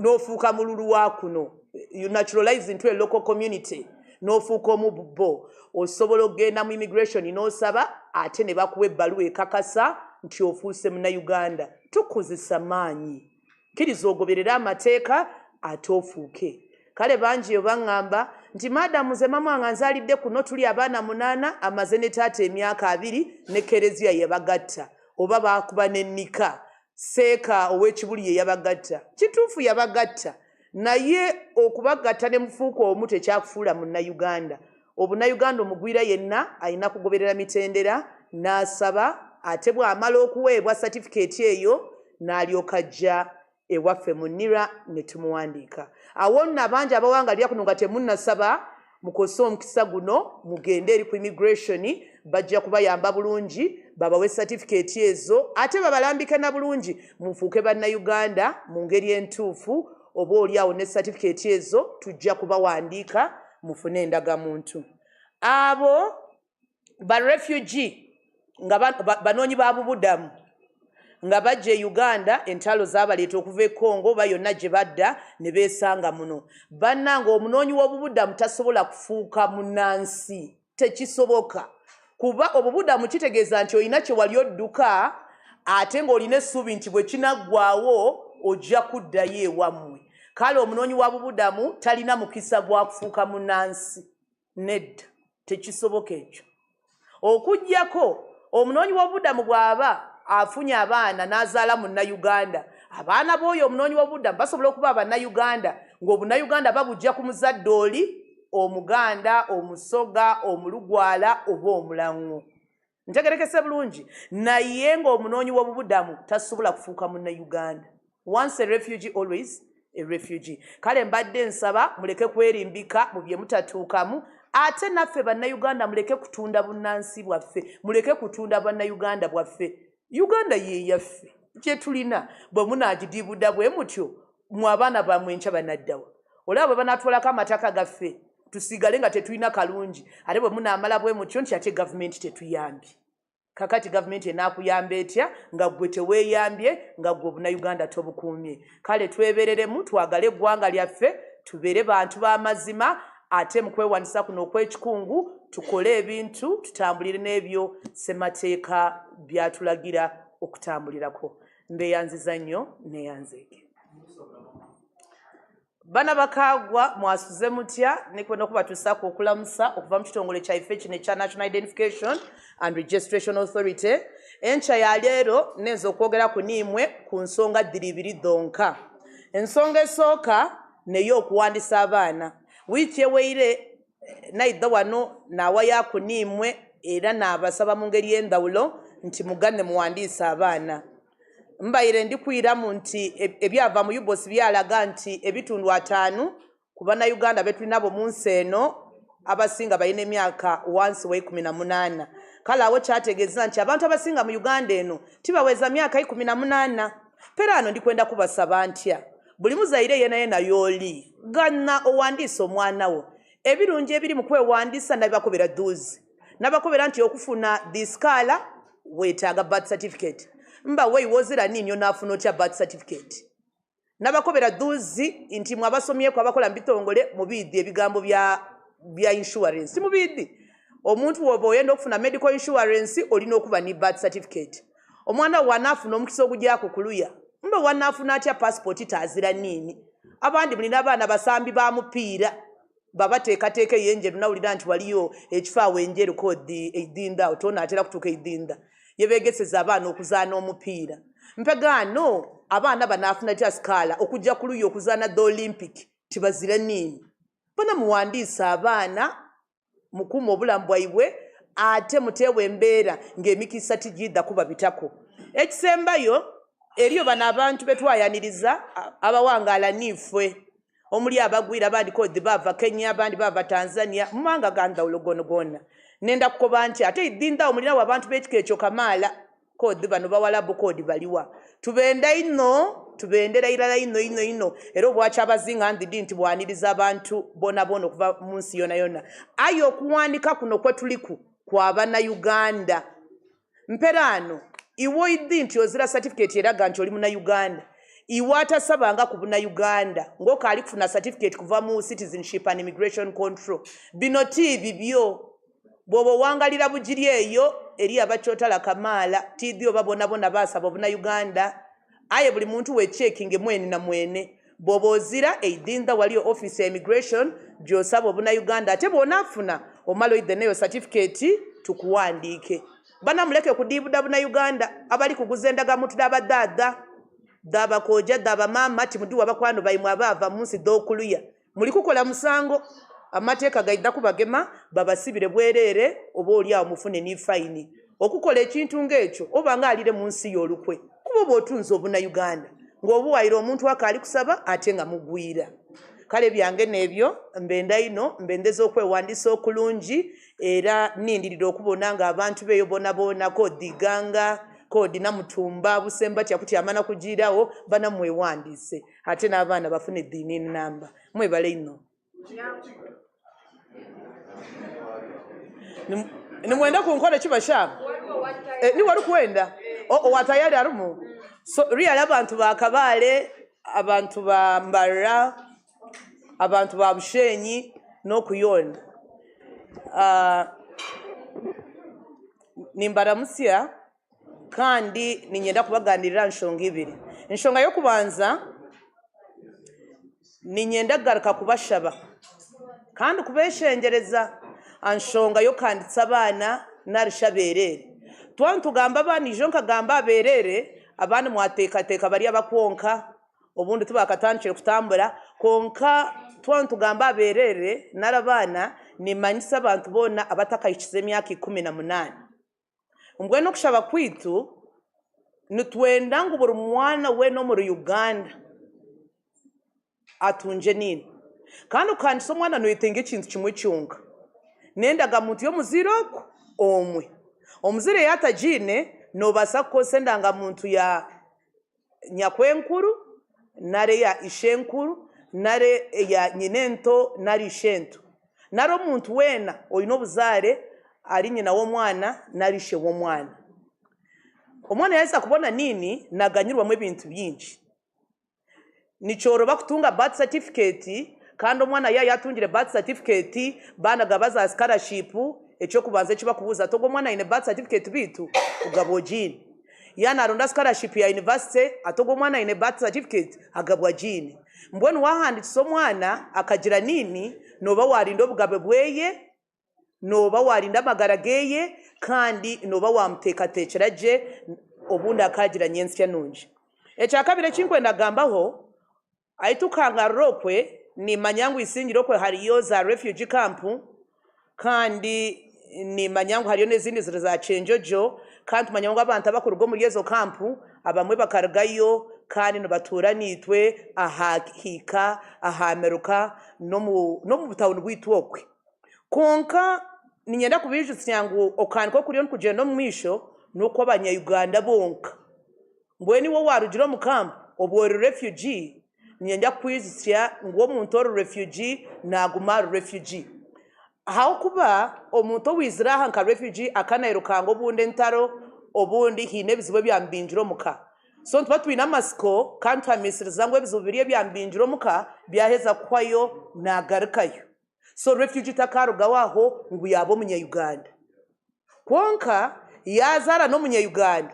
n'ofuuka mululu wa kuno you naturalize into a local community n'ofuuka omubbo osobola okgenda mu immigration n'osaba ate ne bakuwa ebbaluwa ekakasa nti ofuuse munnayuganda tukozesa maanyi kkiriza ogoberera amateeka ate ofuuke kale bangi yo baŋŋamba nti madamu ze mama wange nzaalidde kuno tuli abaana 8 amaze ne taata emyaka 2 ne kereziya yabagatta oba baakuba n'ennika seeka ow'ekibuli ye yabagatta kituufu yabagatta naye okubagatta ne mufuuka omu tekyakufuula munnayuganda obunnayuganda omugwira yenna alina kugoberera mitendera n'asaba ate bw'amala okuweebwa satifikeeti eyo n'alyoka ajja ewaffe mu NIRA ne tumuwandiika awo nno abangi abawangalira kuno nga temunnasaba mukose omukisa guno mugende eri ku immigration bajja kubayamba bulungi babawe satifikeeti ezo ate babalambike na bulungi mufuuke bannayuganda mu ngeri entuufu oba oliawo ne satifikeeti ezo tujja kubawandiika mufune endagamuntu abo barefugee nga banoonyi ba bubudamu nga bajja e Uganda entalo zaabaleeta okuva e Congo oba yonna gye badda ne beesanga muno bannanga omunoonyi w'obubudamu tasobola kufuuka munnansi tekisoboka kuba obubudamu kitegeeza nti olina kye wali odduka ate ng'olina essuubi nti bwe kinaggwaawo ojja kuddayo ewammwe kale omunoonyi wa bubudamu talina mukisa gwa kufuuka munnansi nedda tekisoboka ekyo okuggyako omunoonyi w'obubudamu bw'aba afunye abaana n'azaala munnayuganda abaana b'oyo omunoonyi w'obubudamu basobola okuba abannayuganda ng'obunnayuganda babujja ku muzadde oli omuganda omusoga omulugwala oba omulaŋŋo ntegerekese bulungi naye ng'omunoonyi w'obubudamu tasobola kufuuka munnayuganda once a refugee always a refugee kale mbadde nsaba muleke kwerimbika mu bye mutatuukamu ate naffe bannayuganda muleke kutunda bunnansi bwaffe muleke kutunda bannayuganda bwaffe Uganda ye yaffe kye tulina bwe munaagidiibudda bwe mutyo mu abaana bammwe enkya banaddawa olaba bwe banaatwalako amataka gaffe tusigale nga tetulina kalungi ate bwe munaamala bwe mutyo nti ate gavumenti tetuyambye kakati gavumenti enaakuyamba etya nga ggwe teweeyambye nga ggwe obunnayuganda tobukuumye kale twebereremu twagale eggwanga lyaffe tubeere bantu b'amazima ate mu kwewanisa kuno okw'ekikungu tukole ebintu tutambulire n'ebyo ssemateeka byatulagira okutambulirako mbeeyanziza nnyo neeyanzeeke bana bakaagwa mwasuze mutya nekwenda okubatuusaako okulamusa okuva mu kitongole kyaife kino ekya National Identification and Registration Authority enkya ya leero neza okwogera ku niimwe ku nsonga 2 dhonka ensonga esooka neyo okuwandisa abaana wiiki eweire naidda wano n'awaya ku niimwe era n'abasaba mu ngeri y'endawulo nti mugane muwandiisa abaana mbaire ndikwiramu nti ebyava mu UBOS byalaga nti ebitundu 5 ku bannayuganda betulinabo mu nsi eno abasinga balina emyaka wansi wa 18 kale awo kyategeeza nti abantu abasinga mu Uganda eno tibaweza myaka 18 pera ano ndikwenda kubasaba ntya buli muzaire yena y'oli ganna owandiisa omwana wo ebirungi ebiri mu kwewandiisa nabibakobera duuzi nabakobera nti okufuna diskaala weetaaga birth certificate mba weeyiwoozera niinyo n'afuna otya birth certificate nabakobera duuzi nti mwe abasomyeku abakola mu bitongole mubiidde ebigambo bya insurance timubiidde omuntu woba oyenda okufuna medical insurance olina okuba ne birth certificate omwana wo wanaafuna omukisa ogugyako kuluya mba wanaafuna atya passport taazira niini abandi mulina abaana basambi ba mupiira babateekateeka eyenjeru nawulira nti waliyo ekifaawo enjeru kodi eidinda otonaatera kutuuka eidinda yebeegeseza abaana okuzaana omupiira mpegaano abaana banaafuna tya sikaala okujja ku luyi okuzaana the olympic tibazire niini bona muwandiisa abaana mukuuma obulamu bwaibwe ate muteewe embeera ng'emikisa tigidda kuba bitako ekisembayo eriyo bano abantu betwayaniriza abawangaala niifwe omuli abagwira abandi kodi bava Kenya abandi bava Tanzania mumanga gandawulo gonna nenda kukoba nti ate idinda omulinawo abantu b'ekika ekyo kamaala kodi bano bawalabu kodi baliwa tubenda ino tubendera irala ino era obwaki abazinga ndidi nti bwaniriza abantu bona okuva mu nsi yona ayo okuwanika kuno kwe tuliku kwa bannayuganda mperano iwo idhi nti ozira certificate eraga nti oli muna Uganda iwe atasabanga ku buna Uganda ng'okaali kufuna certificate kuva mu citizenship and immigration control bino bibyo bw'oba owangalira bugiri eyo eri abakyotala kamaala tidhi oba bonabona baasaba obuna Uganda aye buli muntu wechekinge mwene na mwene bw'oba ozira eidinda waliyo office ya immigration gy'osaba obuna Uganda ate bw'onaafuna omala oidhe neyo certificate tukuwandiike banamuleke kudiibuda buna Uganda abali kuguza endagamuntu d'abadaada d'abakoja d'abamaama timudi wabakwano baimwe abaava mu nsi d'okuluya muli kukola musango amateeka gaidda kubagema babasibire bwereere oba oli awo mufune ni fayini okukola ekintu ng'ekyo oba ng'alire mu nsi y'olukwe kuba oba otunze obuna Uganda ng'obuwaire omuntu akaali kusaba ate nga mugwira kale byange n'ebyo mbenda ino mbendeza okwewandiisa okulungi era nindirira okubona nga abantu beeyo bonabona kodiganga kodi namutumba busemba kyakuti amana kugirawo bana mwewandiise ate n'abaana bafune eddiini namba mwebale ino nimwenda kunkola kibashamu ni wali kwenda watayari arumu so really abantu ba Kabale abantu ba Mbarara abantu ba Bushenyi n'okuyonda nimbaramusya kandi ninyenda kubaganirira nsonga ibiri ensonga y'okubanza ninyenda kugaruka kubashaba kandi kubeshengereza ansonga y'okanditsa abaana narisha beerere twanu tugamba abaana ijo nkagamba abeerere abaana mwateekateeka bari abakwonka obundi tubakatandikire kutambura konka twanu tugamba abeerere nari abaana nimanyisa abantu boona abatakahikiza emyaka 18 mbwenu okushaba kwitu nitwenda ngu buri mwana weena omuri Uganda atunje nini kandi ukandisa omwana noyetenga ekintu kimwe kyonka n'endagamuntu y'omuzire omwe omuzire yatagiine nobaasa kukozesa endangamuntu ya nyakwenkuru nare ya ishenkuru nare ya nyinento nare ishento nare omuntu weena oyina obuzaare ari nyina w'omwana nare ishe w'omwana omwana yaheza kubona nini naganyirwamu ebintu byingi nikyoroba kutunga birth certificate kandi omwana yatungire birth certificate banaga baza scholarship ekyokubanza ekibakubuuza togo omwana ayine birth certificate bitu ugabwa gini yana aronda scholarship ya university atogo omwana ayine birth certificate agabwa gini mbwenu wahandikisa omwana akagira nini noba warinda obugabe bweye noba warinda amagara geye kandi noba wamuteekateekera gye obundi akagira nyensya nungi ekyakabiri ekinkwenda gambaho aitukanga okwe nimanya ngu isingire okwe hariyo za refugee camp kandi nimanya ngu hariyo n'ezindi ziri za kyenjojo kandi tumanya ngu abantu abakuruga omuri ezo camp abamwe bakarugayo kandi nibatuura niitwe aha hiika aha meruka n'omu butawuni bwitu okwe konka ninyenda kubijutsya ngu okandika okuriyo nikugenda omu maisho n'okwo abanyayuganda bonka mbwenu iwe warugira omu camp oba ori refugee ninyenda kwijutsya ngu omuntu ori refugee naguma ari refugee ahakuba omuntu owizire aha nka refugee akanayirukanga obundi entaro obundi hiine ebizibu ebyamubingira omuka so ntuba twine amasiko kandi tuhamisiriza ngu ebizibu biri ebyamubingira omuka byaheza kuhwayo nagarukayo so refugee takarugaho aho ngu yaba omunyayuganda kwonka yazaara n'omunyayuganda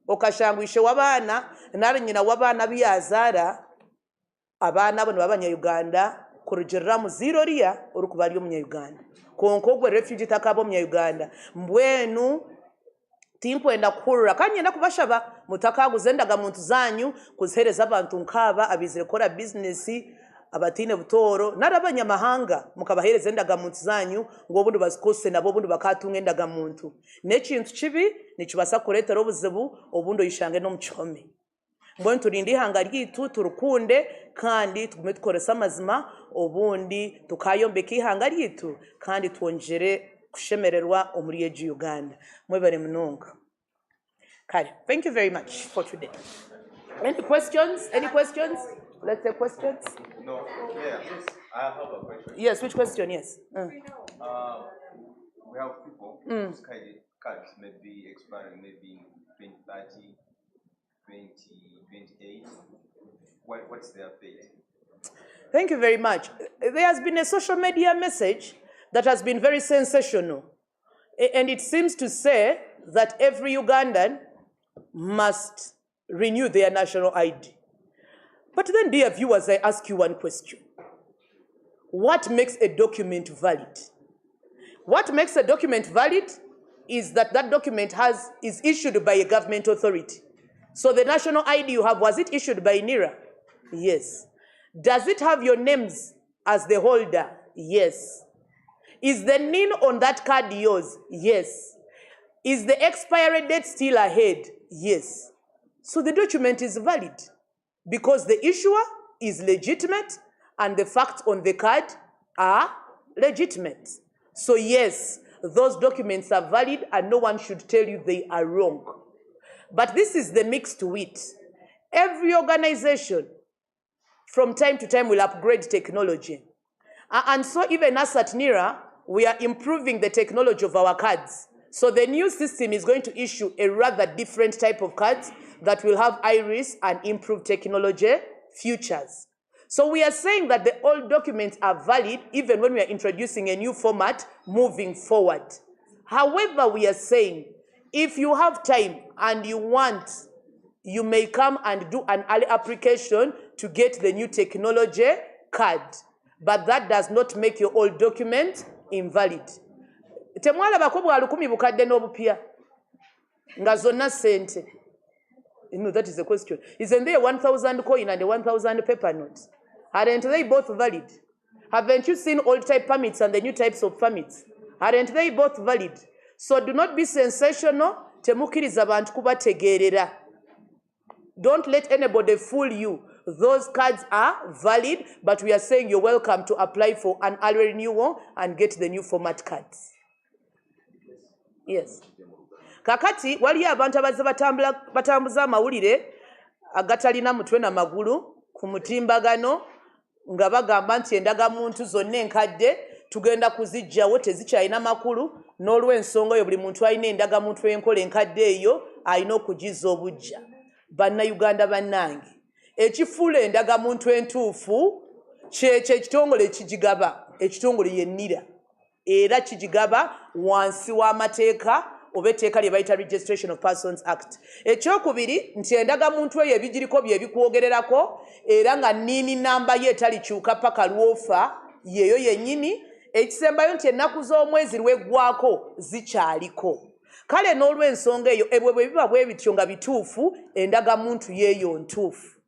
okashanga ishe w'abaana nari nyina w'abaana byazaara abaana abo nibabanyayuganda kurugirira mu ziro riya orikuba ari omunyayuganda konka ogwe refugee takaba omunyayuganda mbwenu tinkwenda kuhurira kandi nyenda kubashaba mutakaguza endagamuntu zanyu kuzihereza abantu nk'aba abizire kukora bizinesi abatiine butooro nari abanyamahanga mukabahereza endagamuntu zanyu ng'obundi bazikozese nabo obundi bakatunga endagamuntu n'ekintu kibi nikibasa kureetera obuzibu obundi oyishange n'omu kihome mbwenu turinde ihanga ryaitu turukunde kandi tugume tukoresa amazima obundi tukayombeka ihanga ryaitu kandi twongere kushemererwa omuri egi Uganda mwebare munonga kale thank you very much for today any questions let's take questions No, yeah, I have a question. yes which question yes We have people who's kind cards may be expiring maybe 2030, 2028. What's their fate? Thank you very much. There has been a social media message that has been very sensational. And it seems to say that every Ugandan must renew their national ID. But then, dear viewers, I ask you one question. What makes a document valid? What makes a document valid is that that document is issued by a government authority. So the national ID you have, was it issued by NIRA? Yes. Does it have your names as the holder? Yes. Is the NIN on that card yours? Yes. Is the expiry date still ahead? Yes. So the document is valid because the issuer is legitimate and the facts on the card are legitimate. So yes, those documents are valid and no one should tell you they are wrong. But this is the mix to it. Every organization from time to time will upgrade technology. And so even us at NIRA, we are improving the technology of our cards. So the new system is going to issue a rather different type of cards that will have iris and improved technology features. So we are saying that the old documents are valid even when we are introducing a new format moving forward. However, we are saying if you have time and you want, you may come and do an early application to get the new technology card. But that does not make your old document invalid. Temwalabako bwa 10 bukadde n'obupya nga zonna ssente. No, that is the question. Isn't there a 1,000 coin and a 1,000 paper note? Aren't they both valid? Haven't you seen old type permits and the new types of permits? Aren't they both valid? So do not be sensational. Temukiriza bantu kubategeerera. Don't let anybody fool you. Those cards are valid, but we are saying you're welcome to apply for an early renewal and get the new format cards. Yes. Kakati, waliyo abantu abazze batambuza amawulire agatalina mutwe na magulu ku mutimbagano nga bagamba nti endagamuntu zonna enkadde tugenda kuziggyawo tezikyalina makulu n'olw'ensonga eyo buli muntu alina endagamuntu enkola enkadde eyo alina okugizza obujja. Bannayuganda bannange, ekifuula endagamuntu entuufu kyekyo ekitongole ekigigaba, ekitongole ye NIRA, era kigigaba wansi w'amateeka oba etteeka lye bayita Registration of Persons Act. Ekyokubiri nti endagamuntu eyo ebigiriko bye bikwogererako era nga nniini namba ye talikyuka paka lwofa yeeyo yennyini. Ekisembayo nti ennaku z'omwezi lweggwako zikyaliko. Kale n'olw'ensonga eyo ebwe bwe biba bwe bityo nga bituufu endagamuntu yeeyo ntuufu.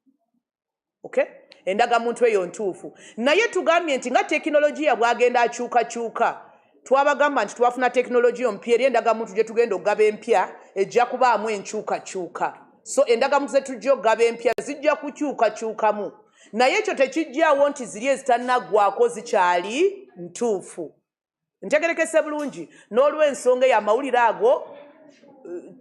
Okay? Endagamuntu eyo ntuufu. Naye tugambye nti nga tekinologiya bwagenda akyukakyuka, twabagamba nti twafuna tekinologiya omupya eri endagamuntu gye tugenda okugaba empya ejja kubaamu enkyukakyuka. So endagamuntu ze tujja okugaba empya zijja kukyukakyukamu. Naye ekyo tekijjaawo nti ziri ezitannagwako zikyali ntuufu. Ntegerekese bulungi. N'olw'ensonga y'amawulire ago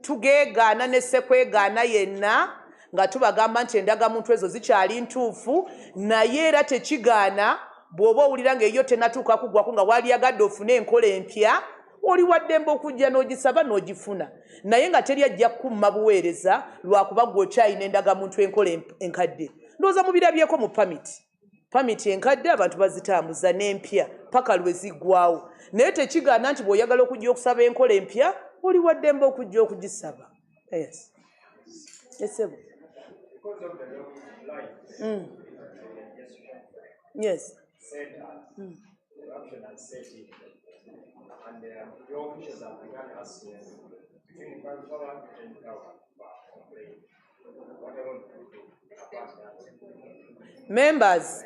tugeegaana ne ssekwegaana yenna nga tubagamba nti endagamuntu ezo zikyali ntuufu, naye era tekigaana bw'oba owulira ng'eyo tennatuuka kuggwako nga waliyagadde ofune enkola empya, oli waddembe okujja n'ogisaba n'ogifuna. Naye nga teri ajja kukumma buweereza lwakuba ggwe okyalina endagamuntu enkola enkadde. Ndowooza mubirabyeko mu pamiti. Pamiti enkadde abantu bazitambuza n'empya paka lwe ziggwawo. Naye tekigaana nti bw'oyagala okujja okusaba enkola empya, oli waddembe okujja okugisaba. Yes. Esebo. Because of the life, Yes. corruption has set in, and your officials have begun asking between power and power. What I want to do about that. Members,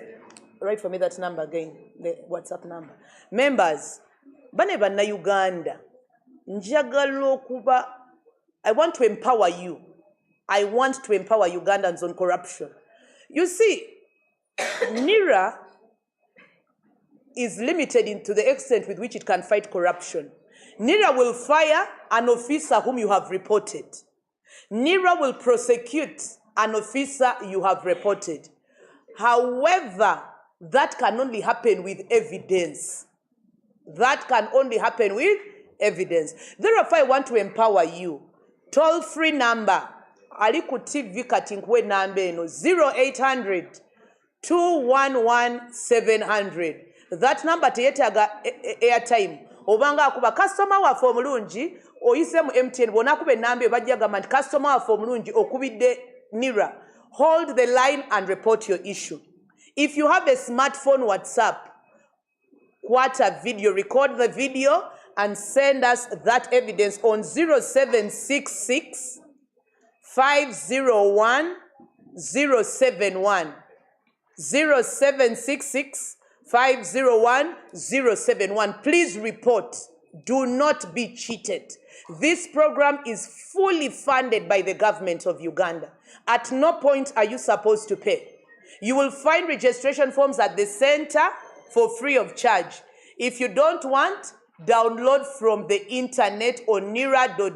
write for me that number again, the WhatsApp number. Members, bane bannayuganda, njagala okuba, I want to empower you. I want to empower Ugandans on corruption. You see, NIRA is limited to the extent with which it can fight corruption. NIRA will fire an officer whom you have reported. NIRA will prosecute an officer you have reported. However, that can only happen with evidence. That can only happen with evidence. Therefore, I want to empower you. Toll-free number. Aliku TV kati nkuwe number eno 0800 211 700. That number teyetaga airtime. Obanga akuba customer waffe omulungi oyise mu MTN bona akuba enamba bajja gamba nti customer waffe omulungi okubidde NIRA. Hold the line and report your issue. If you have a smartphone WhatsApp, quarter video, record the video and send us that evidence on 0766 501 071. 0766 501 071. Please report. Do not be cheated. This program is fully funded by the government of Uganda. At no point are you supposed to pay. You will find registration forms at the center for free of charge. If you don't want, download from the internet on nira.go.ug.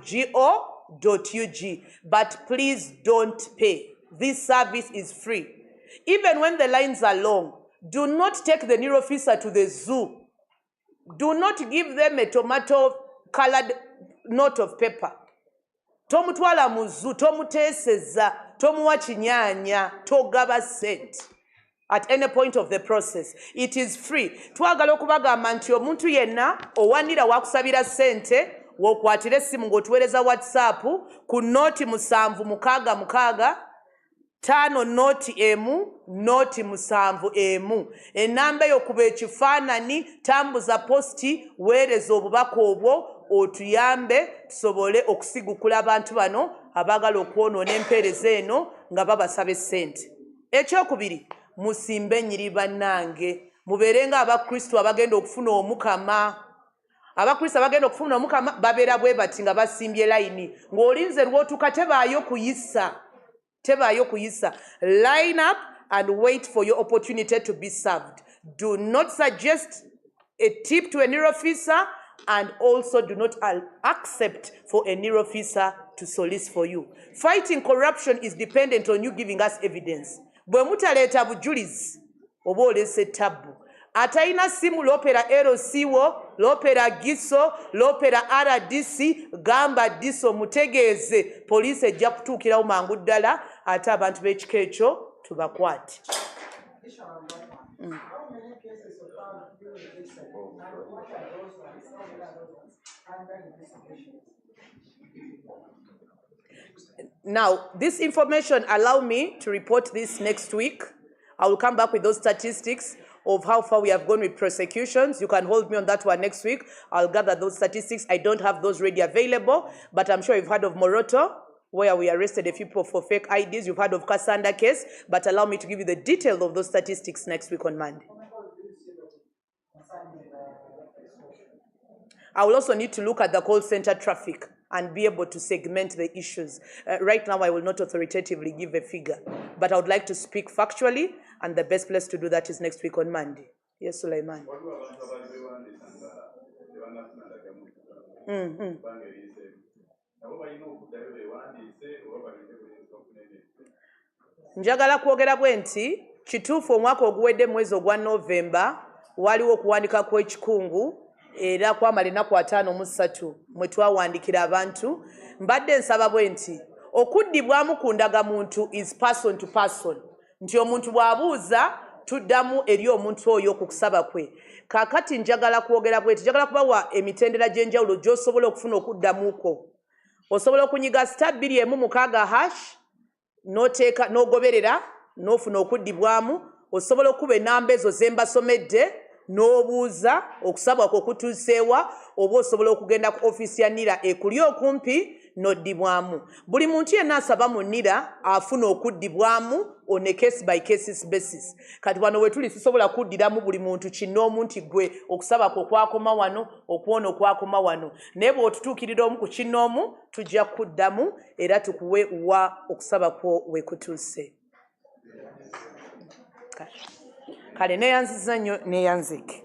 But please don't pay. This service is free. Even when the lines are long, do not take the NIRA officer to the zoo. Do not give them a tomato-colored note of paper. Tomutwala mu zoo, tomuteseza, tomuwa kinyanya, togaba sent. At any point of the process, it is free. Twagala okubagamba nti omuntu yenna owanira wakusabira sente wokwatira essimu ng'otuweereza WhatsApp ku noti 766 5 noti emu noti 7 emu. Enamba y'okuba ekifaananyi, tambuza posti, weereza obubaka obwo otuyambe tusobole okusigukula abantu bano abaagala okwonoona empeereza eno nga babasaba essente. Ekyokubiri, musimbe nnyiri bannange, mubeerenga abakristo abagenda okufuna omukama. Abakristo abagenda okufuna omukama babeera bwe bati nga basimbye layini, ng'olinze lw'otuuka tebaayo kuyisa. Tebaayo kuyisa. Line up and wait for your opportunity to be served. Do not suggest a tip to a NIRA officer, and also do not accept for a NIRA officer to solicit for you. Fighting corruption is dependent on you giving us evidence. Bwe mutaleeta bujulizi oba oleese tabbu. Atayina simu lopera LCwo, lopera giso, lopera RDC, gamba diso mutegeeze poliisi ejja kutuukirawo mangu ddala ate abantu b'ekika ekyo tubakwate. Now, this information allow me to report this next week. I will come back with those statistics of how far we have gone with prosecutions. You can hold me on that one next week. I'll gather those statistics. I don't have those ready available, but I'm sure you've heard of Moroto, where we arrested a few people for fake IDs. You've heard of Cassandra case, but allow me to give you the detail of those statistics next week on Monday. I will also need to look at the call center traffic and be able to segment the issues. Right now, I will not authoritatively give a figure, but I would like to speak factually, and the best place to do that is next week on Monday. Yes, Sulaiman. Njagala kwogera bwe nti kituufu omwaka oguwedde mwezi ogwa Novemba waliwo okuwandika kw'ekikungu era kwamala ennaku 53 mwe twawandikira abantu. Mbadde nsaba bwe nti okuddibwamu ku ndagamuntu is person to person, nti omuntu bw'abuuza tuddamu eri omuntu oyo ku kusaba kwe. Kaakati njagala kwogera bwe nti njagala kubawa emitendera gy'enjawulo gy'osobola okufuna okuddamuuko. Osobola okunyiga *216# n'oteeka n'ogoberera n'ofuna okuddibwamu. Osobola okuba enamba ezo ze mbasomedde n'obuuza okusaba kwo kutuuseewa, oba osobola okugenda ku ofiisi ya NIRA ekuli okumpi n'oddibwamu. Buli muntu yenna asaba mu NIRA afuna okuddibwamu on a case by case basis. Kati wano we tuli sisobola kuddiramu buli muntu kinnoomu nti gwe okusaba kwo kwakoma wano, okuwona okwakoma wano. Naye bw'otutuukirira omu ku kinnoomu tujja kuddamu era tukuwe wa okusaba kwo we kutuuse. Kale neeyanziza nnyo neeyanzike.